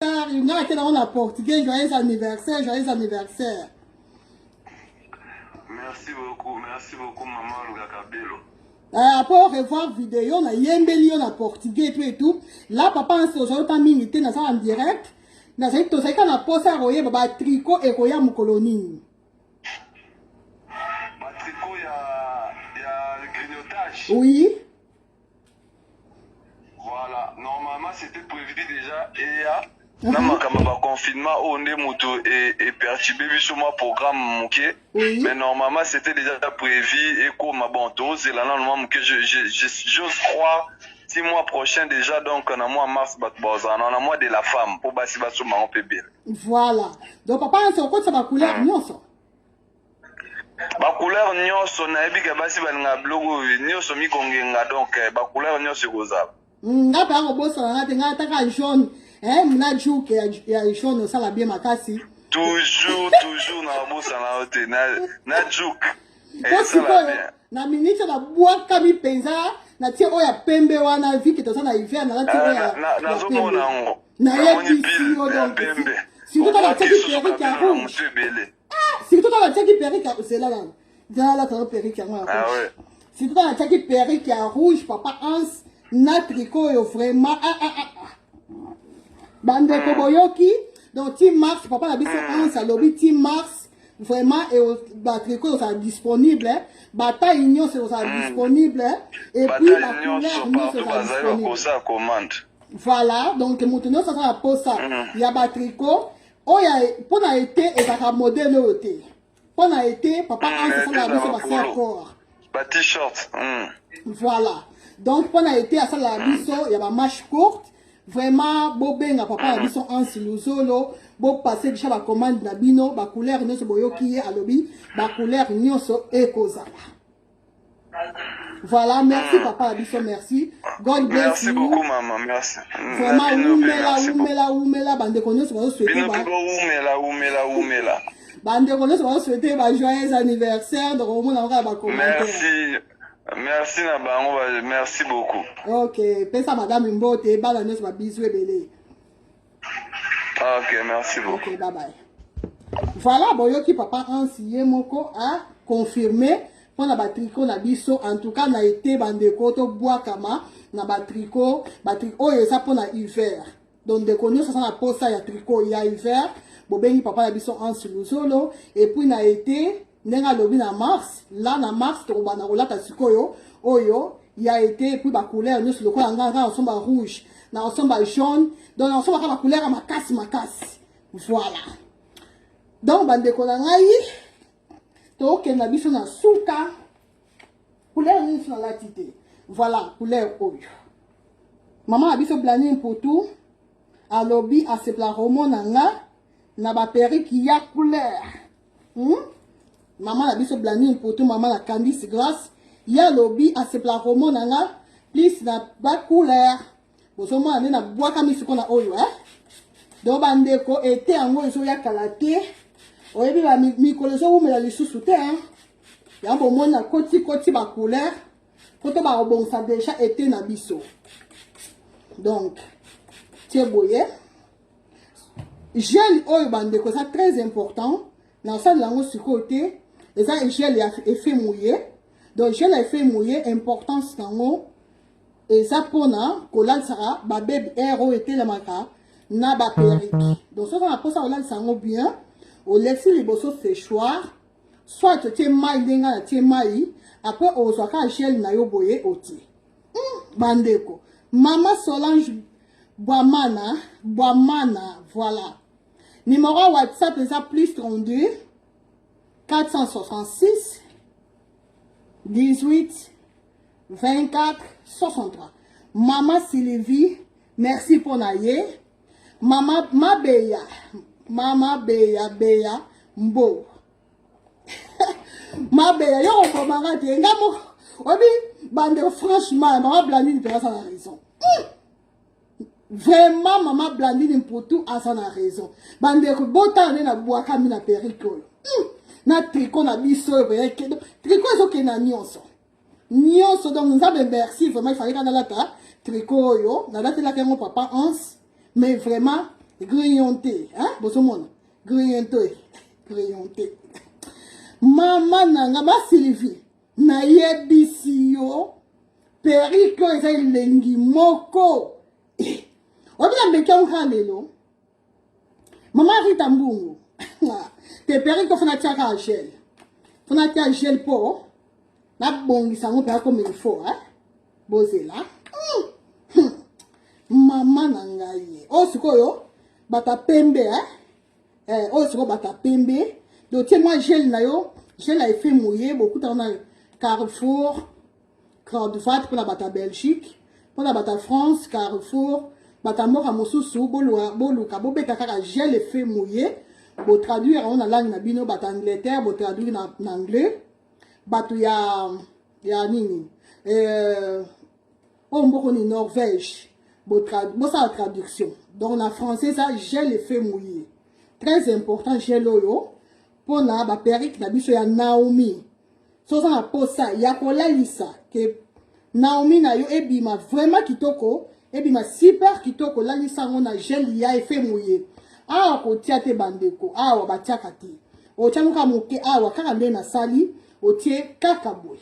Il y a été dans la portugais, joyeux anniversaire, joyeux anniversaire. Merci beaucoup, maman Lugakabelo. Après, on revoir vidéo, on a yembeli, on a portugais, tout et tout. Là, papa, on s'est pas minité, on en direct. On a dit, on a posé à royer, baba, tricot et roya moukoloni. Tricot, il y a le grignotage. Oui. Voilà, normalement, c'était prévu déjà. Et il y a confinement, on est moto et perturbé sur mon programme. Oui. Mais normalement, c'était déjà prévu. Et comme bon, c'est là, normalement, que j'ose croire. 6 mois prochains déjà, donc on a mois mars, on a mois de la femme pour bâtir sur mon bébé. Voilà. Donc, papa, on se rend compte que ma couleur, non, ça. Ma couleur, non, son avis que bâtir dans le blog, non, son mi-congenga, donc, ma couleur, non, c'est rosable. Nga pa ko bosa na nga taka jaune mna juke ya jaune ça la bien makasi toujours na bosa na hote na juke ça la bien na minute na boaka mi penza na tie oya pembe wana viki to sana hiver na tie oya na zo mona ngo na yebi sio donc pembe si tout la tie perruque à rouge si tout la tie perruque c'est là la perruque à rouge si tout la tie perruque à rouge papa Hans na tricot yo vraiment bande ko boyoki donc Team Mars papa la biso en salobi Team Mars vraiment et ba tricot ça disponible bataille union c'est disponible et puis la couleur union c'est disponible voilà donc maintenant ça sera pour ça il y a ba tricot oh ya pour na été et ça modèle côté pour na été papa en ça la biso ba faire corps ba t-shirt voilà. Donc, pendant l'été, à ça, la biso, il y a ma marche courte. Vraiment, beau ben, papa, la biso, en siluzolo. Beau passer déjà la commande d'abino. Ba couleur, nous, boyo qui est à l'obi. Ba couleur, nous, so, ekozala. Voilà, merci, papa, la biso, merci. God bless merci you. Beaucoup, maman, merci. Vraiment, oumela, bande kono, so, boyo souhaiter. Oumela. Bande kono, so, boyo souhaiter, ba joyeux anniversaire. Donc, au moins, on va commentaire. Merci Nabango, merci beaucoup. Ok, pesa madame Mbote, bala neus ba bisou ebele. Ok, merci beaucoup. Ok, bye bye. Voilà, boyoki papa Ansiye moko a confirmé pour la tricot na biso, en tout cas na été bandeko to bois kama na ba tricot oh ça pour na hiver. Donc de connaître ça na posa ya tricot ya hiver, bobengi papa na biso Ansiluzolo et puis na été Nenga lobi na mars, là na mars to bana kolata sikoyo oyo il a été puis ba couleur nous le quoi nga ensemble rouge na ensemble jaune donc ensemble ba couleur makasi voilà donc bande ko na ngai to ke na biso na suka couleur ni sur la tité voilà couleur oyo maman a biso blani pour tout a lobi a se pla romona nga na ba perruque ya couleur maman la biso blani pour tout maman la Candice Grâce ya lobby à ce plat roman nanga plus na ba couleur bosomo ane na boaka misuko na oyo do bandeko été ango zo ya kalate oyebi ba mikolo zo umela lisusu te ya bomona koti ba couleur koto ba obonsa déjà été na biso donc tie boye gel oyo bandeko ça très important na ça lango sur côté et ça gel a effet mouillé donc gel a effet mouillé importance nango et ça pona kolal sara ba baby hero était la maka na ba perruque donc ça on a pour ça kolal sango bien au laisser les bossos séchoir soit tu mai denga na tu mai après on soit ka gel na yo boye oti bandeko mama Solange Boamana voilà numéro WhatsApp est ça plus 32 466 18 24 63. Maman Sylvie, merci pour naïe. Maman Mabeya Mbo. Mabeya, yo on m'a dit, ngamo, obi, bande franchement, maman Blandine peut avoir raison. Vraiment, maman Blandine pour tout a sa raison. Bande bota na boaka mina pericole. Na tricot na biso tricot zo ke na nyonso donc nous avons merci vraiment il fallait qu'on a la tricot yo na date la kengo papa Hans mais vraiment grillonté, hein, bosomona, grillonté, grillonté. Maman nanga ba Sylvie, na yebisi yo, periko eza lengi moko. Obila mbeke lelo. Maman Rita Mbungu, te periko fana tiaka gel. Fana tia gel po, na bongi sango pe comme il faut, hein. Bozela. Maman nanga ye. O sikoyo, bata pembe, hein. O sikoyo bata pembe. Donc tiens moi gel na yo, gel a effet mouillé, beaucoup dans Carrefour, Crowdfat pour la bata Belgique, pour la bata France, Carrefour, bata mora mosusu, bolu kabo beta kaka gel effet mouillé, bo traduire en langue na bino bata Angleterre, bo traduire en anglais, batu ya nini, on mboko ni Norvège, bo ça la traduction. Donc en français ça gel effet mouillé. Très important gel oyo. Pour na ba perruque na biso ya Naomi. So ça na posa ya kolalisa que Naomi na yo ebima vraiment kitoko, ebima super kitoko lalisa ngona gel ya effet mouillé. Awa ko tiate bandeko, awa batiaka ti. O tiamuka moke awa kaka nde na sali, o tie kaka boye.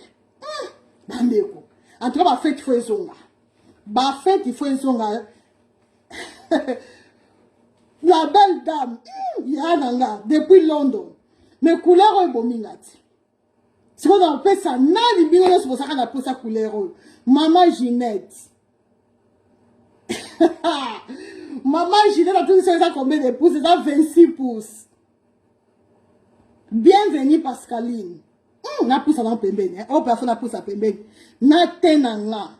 Bandeko. En tout cas ba fête fezonga. Ba fête fezonga. La belle dame, Yananga, depuis London. Mais couleur est bomingati. Si on appelle ça, nani bino c'est pour ça qu'on appelle ça couleur. Maman Ginette. Maman Ginette a tout ça combien de pouces? C'est ça 26 pouces. Bienvenue Pascaline. Na pousse dans pembeni. Oh personne na pousse à pembeni. Na tenanga.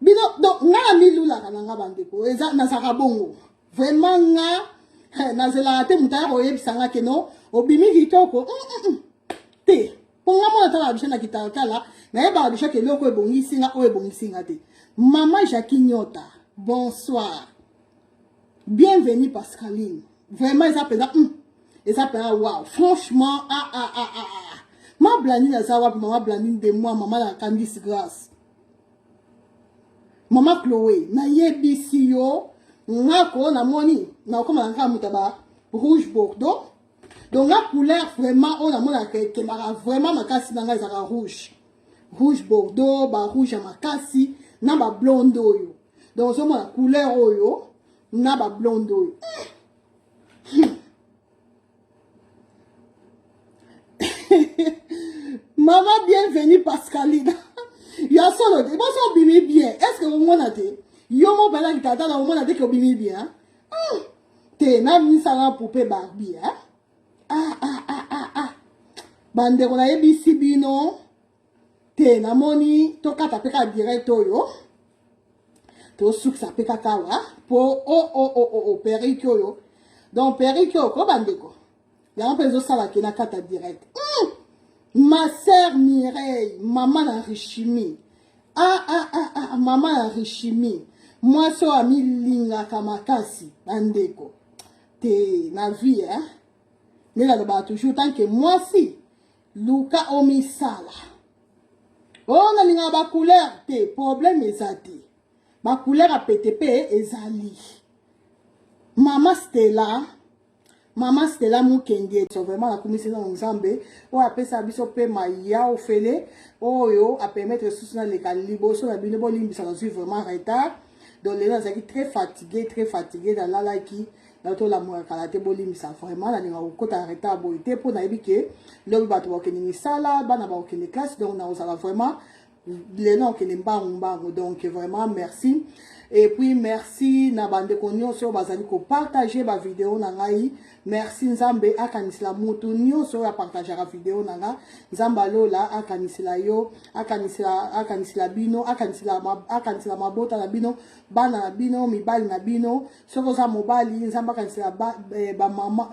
Bino donc na milula kananga bandeko. Eza na sakabongo. Vraiment nga nazela te mutaya oyebisanga keno obimi kitoko te ponga mona tala bishana kitakala na yeba bisha keloko ebongisinga o ebongisinga te. Maman Jackie Nyota, bonsoir, bienvenue Pascaline. Vraiment ils appellent wow, franchement ma blandine azawa maman blandine de moi maman la Candice Grâce maman Chloé na yebisi yo ngako na moni na koma nka mutaba rouge bordeaux. Donc la couleur vraiment on a mona que mara vraiment makasi nanga ezaka rouge bordeaux ba rouge makasi na ba blonde oyo. Donc so mona couleur oyo na ba blonde oyo. Maman bienvenue Pascaline. Ya solo de bon so bimi bien. Est-ce que vous monate yo mo bala kitata na mo na te ko bimi bien. Te na mi sala poupée Barbie, bande ko na ebisi bino te na moni to kata peka direct oyo to suksa peka kawa po perike oyo. Donc perike ko bande ko ya mpezo sala ke na kata direct. Ma sœur Mireille, maman na Richimi. Maman na Richimi. Moi, so ami linga kamakasi, bandeko. Te na vie, hein. Mais là, bah, toujours tant que moi, si. Luka omisala. Oh, na linga ba couleur, te problème ezati. Ba couleur a PTP ezali. Maman Stella Mukenge. So vraiment, la commission en Zambé. Oh, après ça, biso pe maya au fele. Oh, yo, à permettre sous na les calibo. So, la binobo limbi, ça nous vraiment en retard. Donc les gens sont très fatigués dans la qui dans tout la moelle kalate bolim ça vraiment la ninga ko arrêter à boiter pour na ebike le bato ba kenini sala bana ba okene classe donc na osala vraiment les noms que mbango donc vraiment merci. Et puis merci na bande konyo so bazali ko partager ba vidéo na ngai. Merci Nzambe akanisila mutu nyonso ya partager la vidéo nanga. Nzamba lola akanisila yo, akanisila bino, akanisila mabota na bino, bana na bino, mibali na bino, soko za mobali Nzamba akanisila ba mama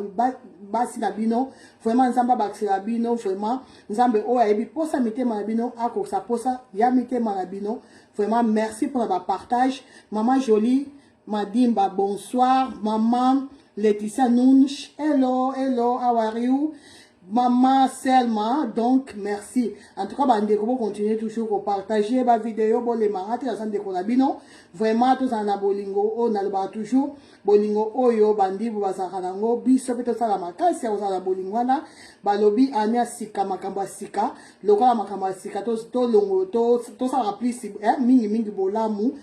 basi na bino. Vraiment Nzamba bakisila bino, vraiment Nzambe oya ebi posa mitema na bino, akoksa posa ya mitema na bino. Vraiment merci pour le partage. Maman Jolie, Madimba, bonsoir. Maman Laetitia Nunch, hello, how are you? Maman Selma, donc merci. En tout cas, bandeko, vous continuez toujours à partager ma vidéo, bon les marats, la santé konabino. Vraiment, tous en abolingo, on a le bar toujours. Bolingo oyo, bandi, vous bazarango, biso, peto salamaka, si vous avez bolingwana, balobi, ania sika, makamba sika, lokola makamba sika, to longo, to sa rappli, mingi bolamu,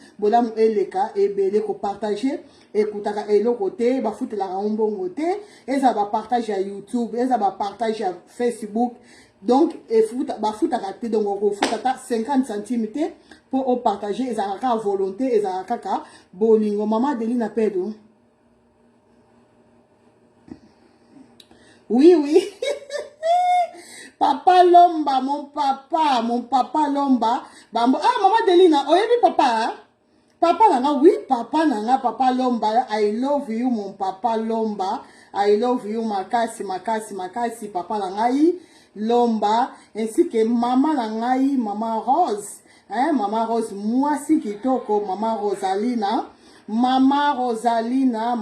eleka, et belé, ko partager, écoutaka, et le côté, ba foute la rambongo te, et ça va partager à YouTube, et ça va partager à Facebook. Donc, il faut à rater, donc on faut à 50 centimes pour partager, et ça a volonté, et ça a bolingo, maman Delina Pedro. Oui. Papa Lomba, mon papa Lomba. Bambo. Ah, maman Delina, oh, oui, papa. Papa nanga, oui, papa nanga, papa Lomba. I love you, mon papa Lomba. I love you, makasi, papa nangai, Lomba. Ainsi que maman nangai, maman Rose. Maman Rose, moi si kitoko, maman Rosalina. Maman Rosalina,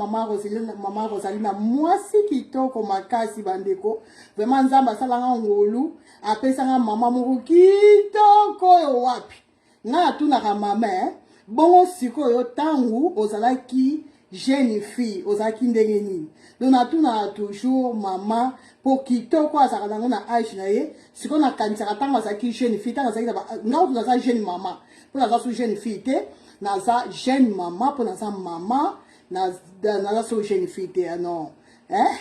moi si kitoko makasi bandeko. Vraiment nzamba salanga ngolu, apesanga maman moko kitoko wapi. Nga atunaka mama, bongo sikoyo tangu ozalaki jeune fille, ozalaki ndenge nini. Donc atuna toujours maman pour kitoko azalaka nango na âge na ye, sikoyo na kanisaka tango azalaki jeune fille, tango azalaki nga otunaka jeune maman, pour naza su jeune fille te. Naza jeune maman pour naza maman naza so jeune fille non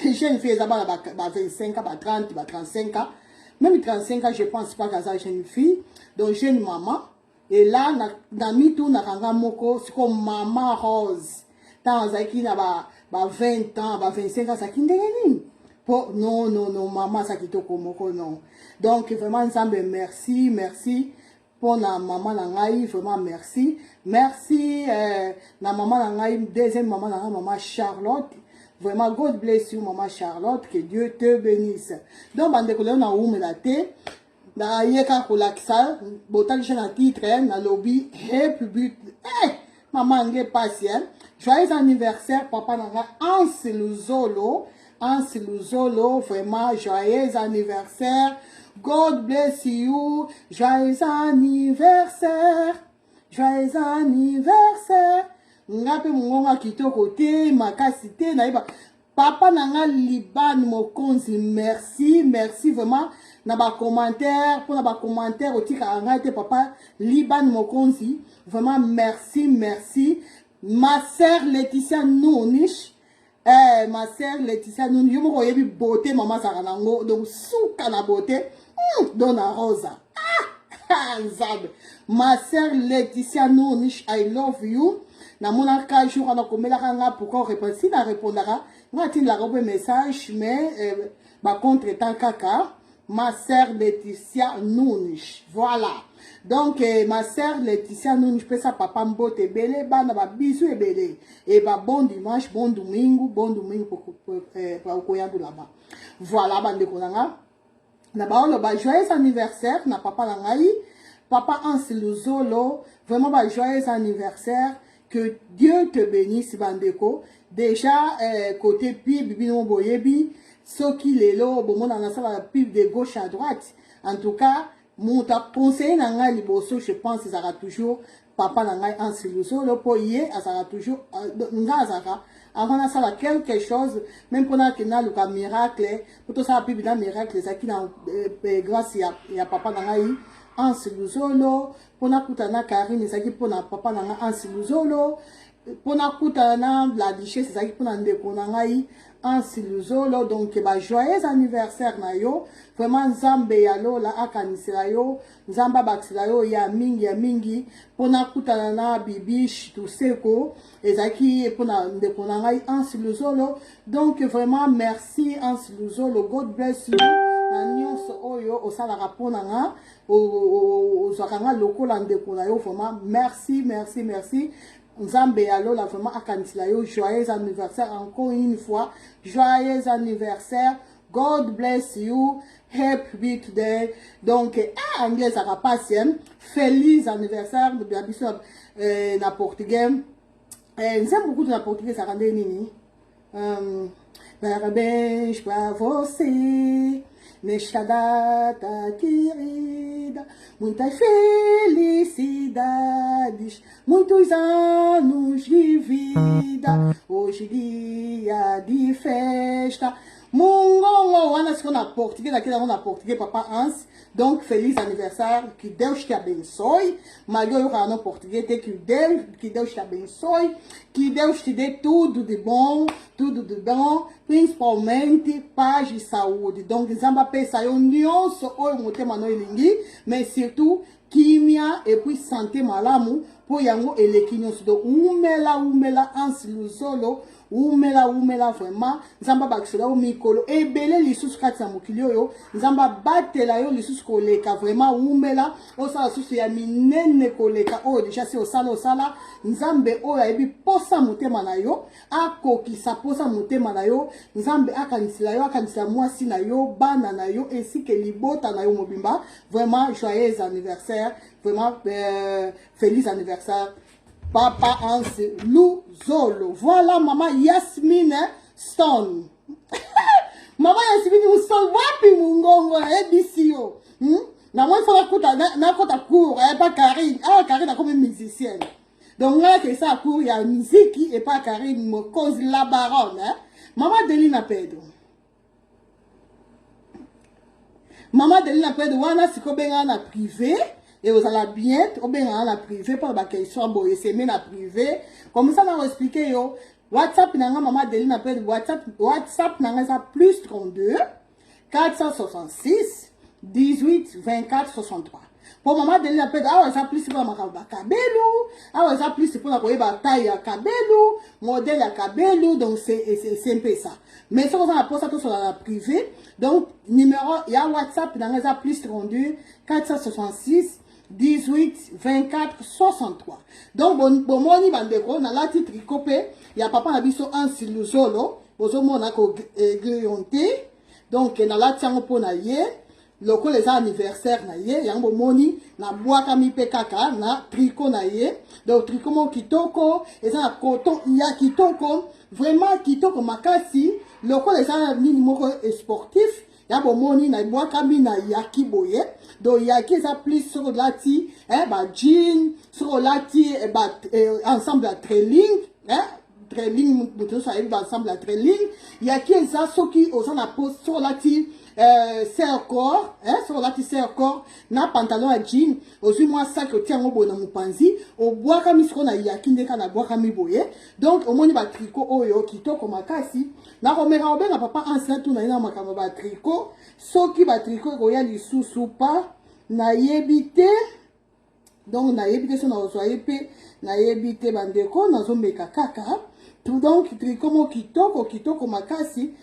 jeune fille ça va 25 ans 30 35 ans même 35 ans je pense pas que ça jeune fille donc jeune maman et là na mitu na kanga moko c'est comme maman Rose tant zaki na ba 20 ans 25 ans ça kindeni pour non maman ça kitoko moko non donc vraiment ensemble merci pour la maman nangai vraiment merci na maman nangai deuxième maman nangai maman Charlotte vraiment God bless you maman Charlotte que Dieu te bénisse donc bande ko na umela te na yeka ko laksa botal na titre na lobby république maman nge patient joyeux anniversaire papa nangai Anseluzolo vraiment joyeux anniversaire. God bless you. Joyeux anniversaire. Ngape mungonga kitoko te makasi te naïba. Papa nanga Liban Mokonzi merci vraiment na ba commentaire pour na ba commentaire otika ngate papa Liban Mokonzi vraiment merci ma sœur Laetitia Nounish. Ma sœur Laetitia Nounish, yo moko yebi beauté maman saranango donc souka na beauté dona rosa nzabe ma sœur Laetitia Nounish I love you na mona ka jour ana komela kanga pourquoi répondre si na répondra ngati la robe message mais ba contre temps kaka ma sœur Laetitia Nounish voilà donc ma sœur Laetitia Nounish pesa papa mbote belé bana ba bisou et belé et ba bon dimanche bon domingo pour koyando là-bas voilà bande konanga na ba olo ba joyeux anniversaire na papa nangai papa Anseluzolo vraiment ba joyeux anniversaire que Dieu te bénisse bandeko déjà côté pib bino boyebi soki lelo bomona na sala pib de gauche à droite en tout cas mon conseiller nanga liboso je pense ça sera toujours papa nanga Anseluzolo po yé ça sera toujours nga zaka avant ça sala quelque chose même pour na kina luka miracle pour tout ça pib na miracle ça qui na grâce ya papa nanga Anseluzolo pona kutana Karine ezaki pona papa nanga Anseluzolo pona kutana la duchesse ezaki pona ndeko na ngai Anseluzolo donc ba joyeux anniversaire na yo vraiment nzambe ya lola akanisela yo nzamba bakisela yo ya mingi pona kutana na bibish tuseko ezaki pona ndeko na ngai Anseluzolo donc vraiment merci Anseluzolo God bless you na nyonso oyo osalaka mpona nga ozwaka nga lokola ndeko na yo vraiment merci nzambe ya lola vraiment akanisela yo joyeux anniversaire encore une fois joyeux anniversaire God bless you happy birthday donc anglais ezaka pasi feliz anniversaire ya biso na portugais nzambe kutu na portugais ezaka nde nini parabéns pra você nesta data querida, muitas felicidades, muitos anos de vida, hoje dia de festa. Mungongo, Ana ficou na português, aqui na português, Papa Hans. Donc, feliz aniversário, que Deus te abençoe. Mas eu no português, que Deus te abençoe, que Deus te dê tudo de bom, principalmente paz e saúde. Donc, Zamba pensa, eu não sou o tema no ilingi, mas surtout, kimia et puis santé malamu, pour yango elekinyo do umela ansi luzolo, umela vraiment, Zamba bakisela o mikolo, ebele lisusu kati ya mokili oyo, Zamba batela yo lisusu koleka, vraiment umela, osala susu ya minene koleka, oyo déjà si osala, Nzambe oyo ayebi posa motema na yo, akokisa posa motema na yo, Nzambe akanisila mwasi na yo, bana na yo, ainsi que libota na yo mobimba, vraiment joyeux anniversaire, vraiment feliz anniversaire. Papa Hans Luzolo. Voilà maman Yasmine Stone. Maman Yasmine Stone, wapi mungongo ebisio. Na moi faut na kota cours, pas Karine. Ah Karine a comme musicienne. Donc là que ça cours, il y a musique et pas Karine me cause la baronne, hein. Maman Delina Pedro. Maman Delina Pedro wana siko benga na privé. Et vous allez bien, ou bien en la privé, pour la question, bon, et c'est la privé. Comme ça, on va expliquer, yo. WhatsApp, n'a maman Deline appelle WhatsApp, n'a plus 32 466 18 24 63. Pour maman Deline appelle, ah, ça plus pour ma kabelu, ah, ça plus pour la taille à kabelu, modèle à kabelu, donc c'est un peu ça. Mais ça, on a posé ça sur la privé. Donc, numéro, il y a WhatsApp, n'a plus 32 466 18 24 63. Donc bon moni bandeko na lati tricopé ya papa na biso Ansi Luzolo bozo mona ko grillonté donc na lati yango pona ye loko les anniversaire na ye yango moni na boaka mi pe kaka na tricot na ye donc tricot mo kitoko eza coton ya kitoko vraiment kitoko makasi loko les nini moko sportif ya bomoni na boaka mi na yaki boye do yaki eza plus sur lati ba jean sur lati ensemble à trailing trailing buto ça ba ensemble à trailing yaki eza soki oza na poste sur lati serre corps sur lati serre corps na pantalon à jean ozui moi sac tiango bona mupanzi o boaka mi siko na yaki ndeka na boaka mi boye donc omoni ba tricot oyo kitoko makasi na komera obenga papa ancien tout na ina makamba ba tricot soki ba tricot koya lisusu pa na yebite donc na yebite so na ozoye pe na yebite bandeko na zomeka kaka tout donc tricot mo kitoko makasi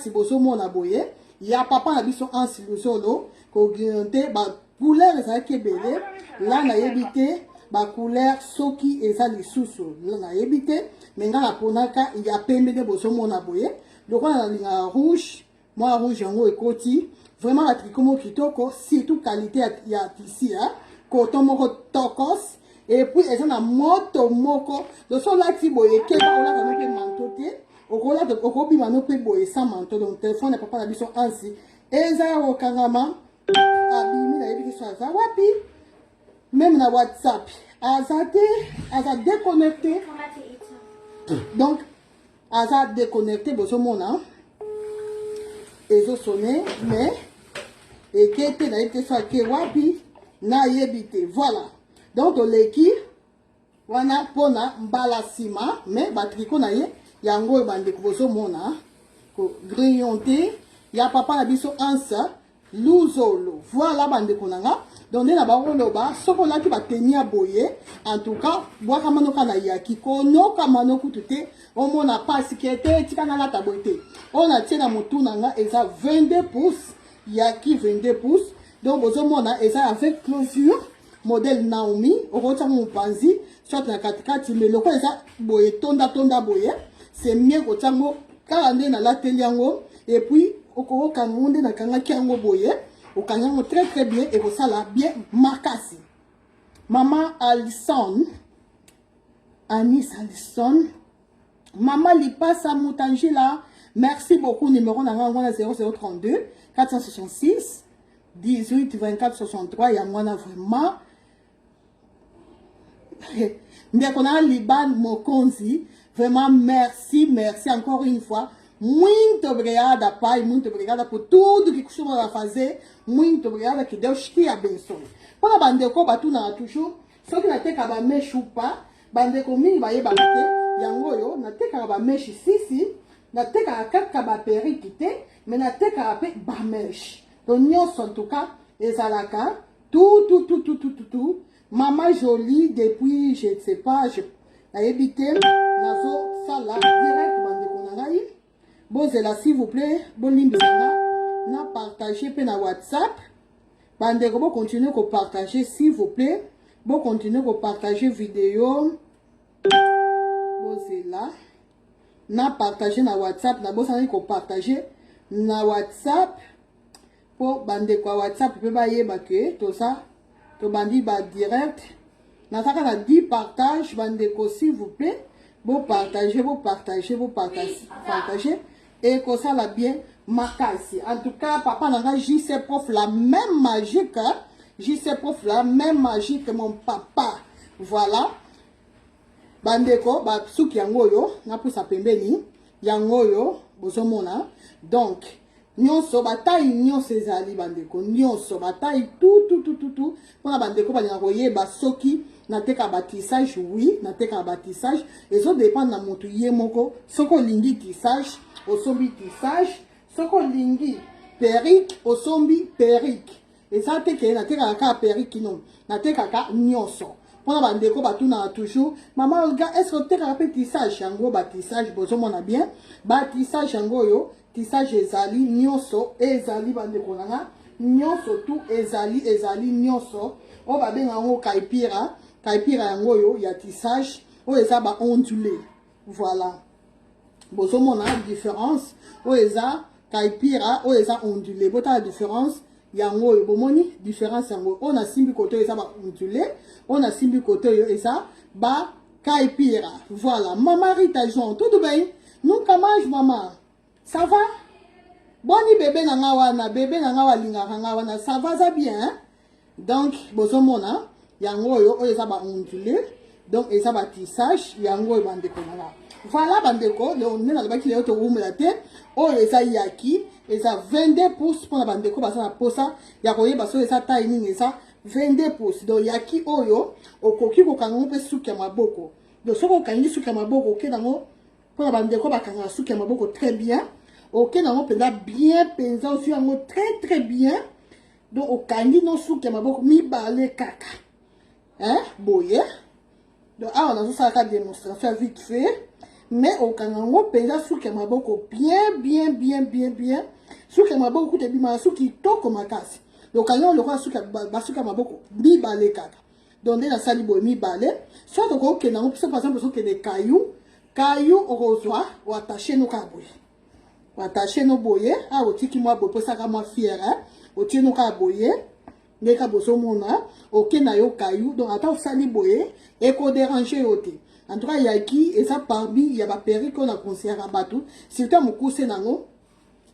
bozo mona boye ya papa na biso Ansi Luzolo ko grande ba couleur za kebele la na yebite ba couleur soki eza lisusu la na yebite menga na ponaka ya pembe de bozo mona boye donc na linga rouge moi rouge yango ekoti vraiment la tricot mo kitoko surtout qualité ya tissu coton moko tokos et puis eza na moto moko de so lati boye ke ba ola ka pe manteau te okola de okobi mano pe boye sans manteau donc téléphone na papa na biso Ansi eza o kangama abimi na yebi so za wapi même na WhatsApp aza déconnecté donc aza déconnecté boso mona ezo sonné mais et qui était na yebi so ke wapi na yebite voilà donc leki wana pona mbala sima mais ba tricot na ye yango bande kozo mona ko grillonté ya papa na biso Ansa Luzolo voilà bande konanga donc na ba loba soko laki ba tenia boye en tout cas boaka manoka na yaki konoka manoku tute o mona pasi kete tikana la tabote on a tiena mutuna nga eza 22 pouces yaki 22 pouces donc bozo mona eza avec closure modèle Naomi okota mupanzi soit na katikati mais loko eza boye tonda boye c'est mieux kotango kala nde na lateli yango et puis okoka ngonde na kanga kiango boye okanyango très bien et kosala bien makasi maman Alison Anis Alison maman lipasa mutangila Merci beaucoup. Numéro 0032 466 18 24 63. Il y a moi vraiment. Bien qu'on a Liban Mokonzi. Vraiment, merci, merci encore une fois. Muito obrigada, pai. Muito obrigada por tudo que costuma fazer. Muito obrigada, que Deus te abençoe. Para bandeko, batuna toujours. Só que na teka ba mechupa, bandeko mingi ba yeba te. Yango yo, na teka ba mechi sisi. Na teka kaka ba periki te. Mais na teka ba mechi. Donc, nyonso en tout cas, ezalaka. Tout. Maman jolie, depuis, je ne sais pas, je habité, nazo sala direct bandeko nangai. Bozela s'il vous plaît, bon limbisanga, na partager pe na WhatsApp. Bandeko bo continuer ko partager s'il vous plaît. Bo continuer ko partager vidéo. Bozela na partager na WhatsApp, na bosana ko partager na WhatsApp. Po bandeko WhatsApp pe ba yeba ke to ça. To bandi ba direct. Nataka na 10 partage bandeko s'il vous plaît. Vous partagez. Et que ça la bien makasi. En tout cas, papa n'a JC Prof la même magique. JC Prof la même magique que mon papa. Voilà. Bandeko, ba suki yangoyo, na pusa pembeni. Yangoyo, bozomona. Donc, nyonso bataille nyonso ezali bandeko nyonso bataille tout pona bandeko balinga koyeba soki nateka batissage oui nateka batissage ezo dépend na motu ye moko soko lingi tissage osombi tissage soko lingi perruque osombi perruque eza teke nateka ka perruque non nateka ka nyonso pona bandeko batuna toujours maman olga est-ce que teka ka tissage yango batissage bozomona bien batissage yango yo tissage ezali nyonso ezali bandeko nanga nyonso tout ezali nyonso o babenga ngo kaipira yango yo ya tissage o eza ba ondulé voilà bozomona différence o eza kaipira o eza ondulé bota la différence yango yo bomoni différence yango on a simbi côté eza ba ondulé on a simbi côté yo eza ba kaipira voilà maman Rita Jean tout bien nous comment maman. Ça va? Boni bébé nanga wana, bébé nanga walinga nanga wana, ça va ça bien? Hein? Donc, bozomona, yango yo, eza ba ondulé, donc eza ba tissage, yango yo bandeko nanga. Voilà bandeko, le on est dans le baki le auto room la te, o eza yaki, eza 22 pouces pour la bandeko basa na posa, yakoye baso eza timing eza 22 pouces. Donc yaki oyo, okoki ko kango pe suki ya maboko. Donc soko kangi suki ya maboko, ok nango pour la bandeko bakanga suki ya maboko très bien. Ok, nango penda bien penza aussi yango très bien. Donc okangi no suki ya maboko mibale kaka. Hein? Boye. Donc on a ça la démonstration vite fait. Mais okanga ngo penza suki ya maboko bien. Suki ya maboko kute bima suki toko makasi. Donc kanyo lokwa suki ya maboko mibale kaka. Donc na sali boye mibale. Soit ok nango par exemple suki de caillou okozwa ou attacher no kaboye. Attacher no boye, ah otiki moi boye posaka moi fier hein. Otie no kaboye, ndeka boso mona, ok na yo caillou, donc ata osali boye et ko déranger yote. En tout cas yaki et ça parmi ya ba perruque on a conseillé à batu, surtout mukuse nango.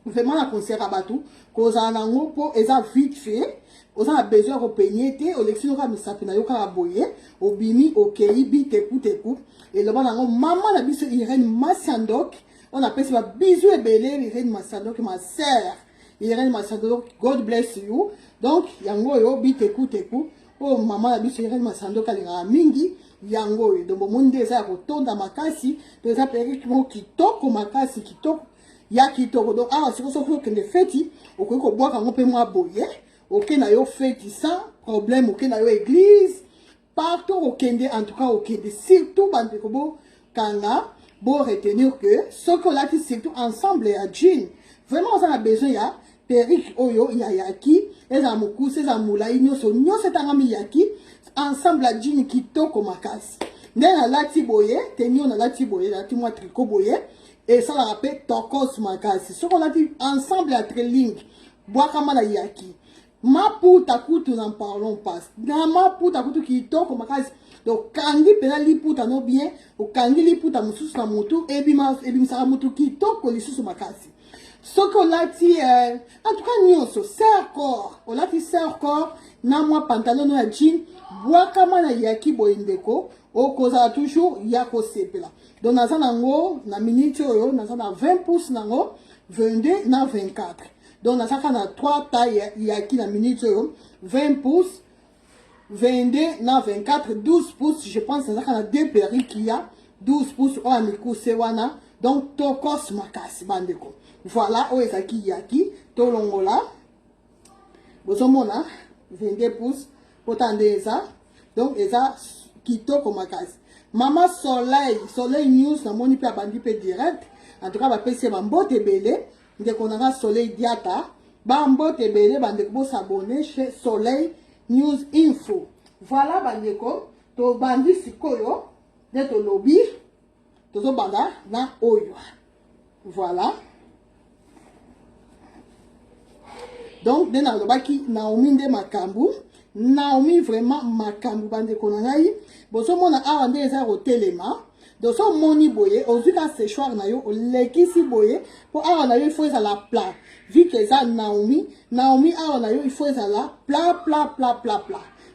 Vraiment la conseillé à batu, koza nango po eza vite fait. On a besoin de peigner, on l'explique à misapina yo ka boye, obimi okei bite teku. Et le maman a biso Irène Massandok, on appelle ça bisou et belé Irène Massandok, ma sœur. Irène Massandok, God bless you. Donc yango yo bite teku. Oh maman a biso Irène Massandok alinga mingi yango yo. Donc mon monde ça rotonda makasi, donc ça perruque mo kitoko makasi kitoko. Ya kitoko. Donc ah c'est pour que les fêtes, au ko boire kango pe moi boye. Ok na yo fêti sans problème, ok na yo église partout au Kende, en tout cas au Kende, surtout bandeko bo kanga bo retenir que ce que là surtout ensemble à jean vraiment on a besoin ya perruque oyo ya yaki eza mukuse eza mulai nyoso tanga mi yaki ensemble à jean kitoko makasi ndena lati boye tenio na lati boye lati moi tricot boye et ça la rappelle tokos makasi ce qu'on a dit ensemble à trilling bois kama la yaki. Ma puta kutu n'en parlons pas. Na ma puta kutu qui toko makasi. donc kangi pena liputa no bien okangi liputa mosusu na motu ebimisaka motu kitoko lisusu makasi soki olati en tout cas nyonso ser corps olati ser corps na mwa pantalon no ya jean bwakama na yaki boye ndeko okozala toujours ya kosepela donc naza nango na minute oyo naza na 20 pouces nango 22 na 24 donc nazaka na 3 taille yaki na minute oyo 20 pouces 22 na 24 12 pouces je pense nazaka na 2 perruques qui ya 12 pouces oyo mikuse wana donc tokos makasi bandeko voilà oyo ezalaki yaki tolongola bozomona 22 pouces potande eza donc eza kitoko makasi mama soleil news namoni pe abandi pe direct en tout cas bapesi bambote ebele ndeko nanga soleil diata bambote ebele bandeko bosabone chez soleil news info voilà bandeko tobandi sikoyo nde tolobi tozobanda na oyo voilà donc nde nalobaki Naomi nde makambu Naomi vraiment makambu bandeko na ngai bozomona awa nde eza kotelema donc so moni boye ozwika séchoir na yo olekisi boye po awa na yo il faut ezala plat vu que eza Naomi awa na yo il faut ezala plat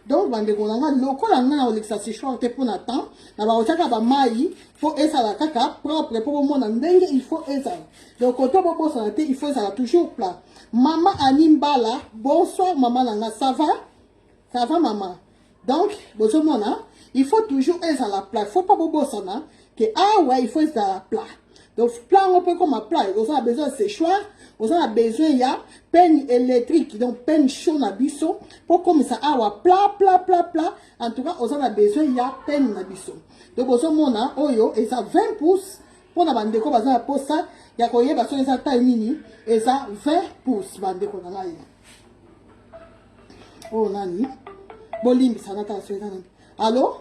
donc bandeko na ngai lokola ngai na olekisa séchoir te mpo na temps na bakotiaka bamai po ezala kaka propre po bomona ndenge il faut ezala donc koto bobosana te il faut ezala toujours plat mama Animbala bonsoir mama na nga ça va maman donc bozomona il faut toujours ezala plat il faut pas bobosana que ah ouais il faut ezala plat donc plat on peut comme plat on a besoin de séchoir on a besoin ya peine électrique donc peine chaud na biso pour comme ça ah ouais plat en tout cas on a besoin ya peine na biso donc bozomona oyo et ça 20 pouces pour na bandeko baza posa ya koyeba so eza taille nini eza 20 pouces bandeko na ngai oh nani bolimbisa na ta so eza nani allô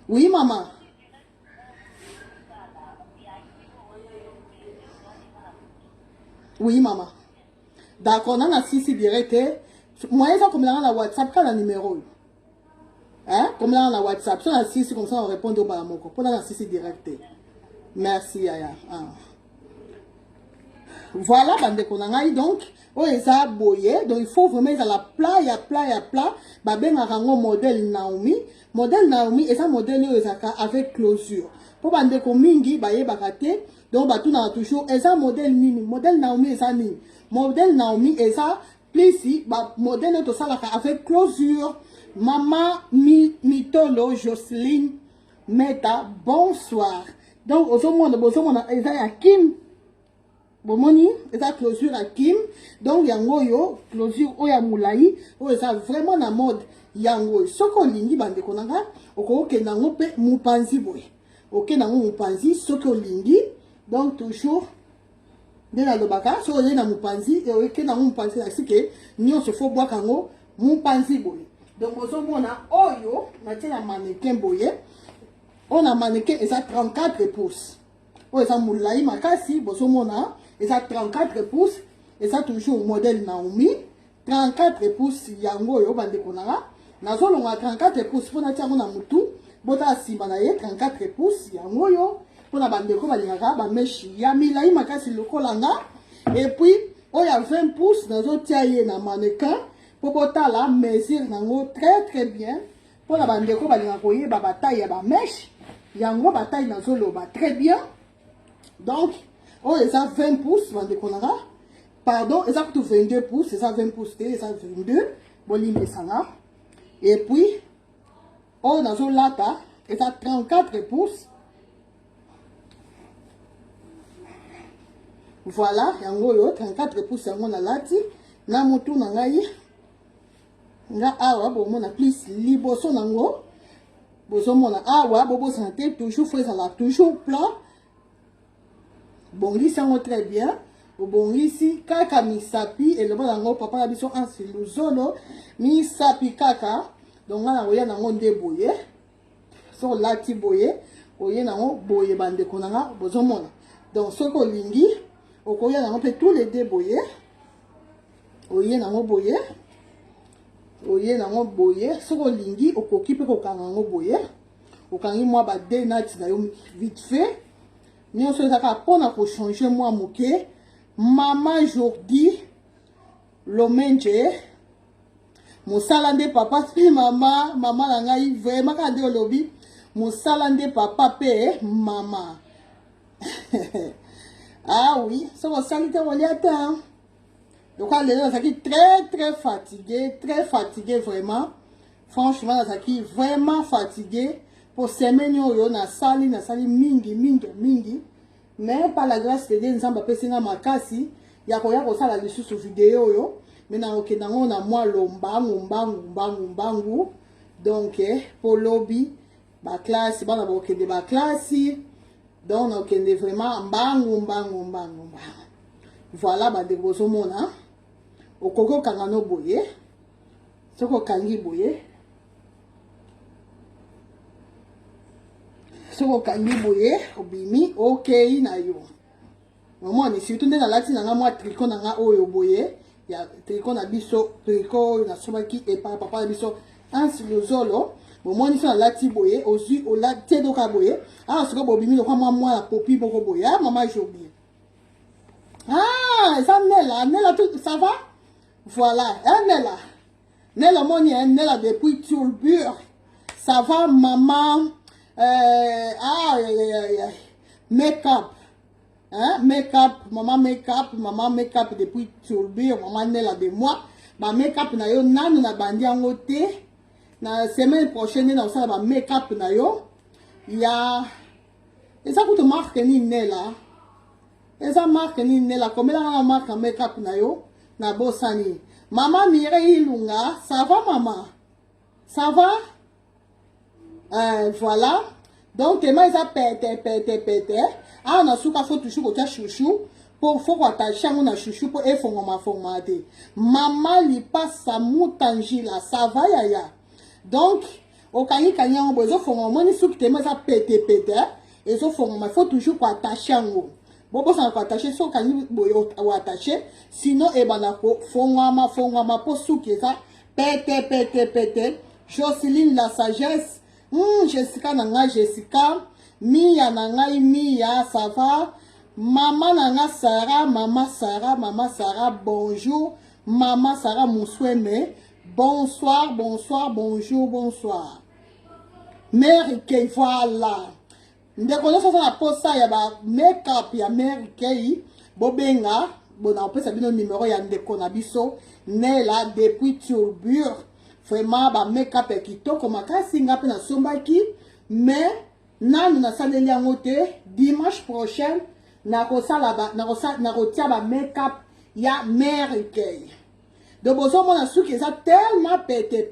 oui maman oui maman d'accord nana sisi direct moi eza comme na WhatsApp kala numéro hein comme là na WhatsApp so na sisi comme ça on répond au balamoko pour na sisi direct merci yaya voilà bandeko na ngai donc oyo eza boye donc il faut vraiment ezala plat ya plat babengaka yango modèle Naomi eza modèle oyo ezalaka avec closure po bandeko mingi bayebaka te donc batunaka toujours eza modèle nini modèle Naomi eza nini modèle Naomi eza plisi modèle oyo tosalaka avec closure mama mitolo Jocelyne Meta bonsoir donc bozomona eza ya Kim bomoni eza closure à Kim donc yango yo closure oya mulai oyo eza vraiment na mode yango soko lingi bandeko nanga okokenda ngo pe mupanzi boye okenda ngo mupanzi soko lingi donc toujours de la lobaka so oye na mupanzi e okenda ngo mupanzi la sike nyonso fo bwaka ngo mupanzi boye donc bozomona oyo na tina mannequin boye on a mannequin eza 34 pouces oyo eza mulai makasi bozomona eza 34 pouces eza toujours modèle Naomi 34 pouces yango oyo bandeko nanga nazolonga 34 pouces mpona tiango na mutu bota nsima na ye 34 pouces yango oyo mpona bandeko balingaka bameshi ya milai makasi lokola nga et puis oyo ya 20 pouces nazotia ye na mannequin mpo botala mesure nango très bien mpona bandeko balingaka koyeba bataille ya bameshi yango bataille nazoloba très bien donc oyo eza 20 pouces bandeko nanga pardon eza kutu 22 pouces eza 20 pouces te eza 22 bolimbisanga et puis oyo nazolata eza 34 pouces voilà yango oyo 34 pouces yango nalati na mutu na ngai nga awa bomona plus liboso nango bozomona awa bobosana te toujours faut ezala toujours plat bongisi yango très bien obongisi kaka misapi eloba nango papa na biso ansi luzolo misapi kaka donc nga nakoya nango nde boye so olati boye oye nango boye bandeko nanga bozomona donc soki olingi okoya nango mpe tous les deux boye oye nango boye oye nango boye soko lingi okoki pe kokanga ngo boye okangi moi ba deux nattes na yo vite fait nyonso ezaka mpona kochanger moi moke mama Jordi Lomenje mosala nde papa pe mama na ngai vraiment ka nde olobi mosala nde papa pe mama ah oui soko osali te kolia te donc les gens sont très fatigué vraiment franchement ils sont vraiment fatigué pour semaine yo na sali mingi mais par la grâce de Dieu nzamba pesinga makasi ya koya ko sala lisusu vidéo yo mais na okendango na moi lombangu donc pour lobby ba classe bana ba okende ba classe donc na okende vraiment mbangu voilà ba de bozo mona okoko kangano boye soko kangi boye obimi okay na yo maman ni surtout nde na lati na nga moi tricot na nga oyo boye ya tricot na biso tricot na somaki et papa na biso ansilozolo maman ni so na lati boye ozu o lati doka boye ah soko bobimi lokwa moi na popi boko boye ah maman Jordi ah ça nela tout ça va. Voilà, Nella moni, Nella depuis Tulbur. Ça va, maman. Make-up. Maman make-up depuis Tulbur. Maman Nella de moi. Ma make-up na yo, nanu na bandi en côté. La semaine prochaine, na ça, ma make-up na yo. Ya. Et ça coûte marque ni Nella. Et ça marque ni Nella. Combien la marque make-up na yo? Na bosani. Maman Mireille Ilunga, ça va maman? Ça va? Voilà. Donc, moi, ils a pété. Ah, on a souka faut toujours que chouchou. Pour faut attacher on a chouchou pour formater. Maman li passe sa moutangi là, ça va yaya. Donc, au kani on besoin former ni souk te moi ça pété. Et so former faut toujours pour attacher on. Bon, ça va attacher, so kani boyo ou attacher. Sinon, banako, fongama, pour souki ça. Pété. Jocelyne la sagesse. Jessica nanga, Jessica. Mia nanga, Mia, ça va. Maman nanga, Sarah, maman Sarah, bonjour. Maman Sarah, Moussoueme. Bonsoir, bonjour. Mère Kei, voilà. Ndeko so na posa ya ba make-up ya Mère Kei bobenga bona opesa bino numéro ya ndeko na biso Nella depuis Tulbur vraiment ba make-up kitoko makasi ngape na sombaki mais nanu na saleli yango te dimanche prochain na kotia ba make-up ya Mère Kei de bozo mona souki eza tellement pété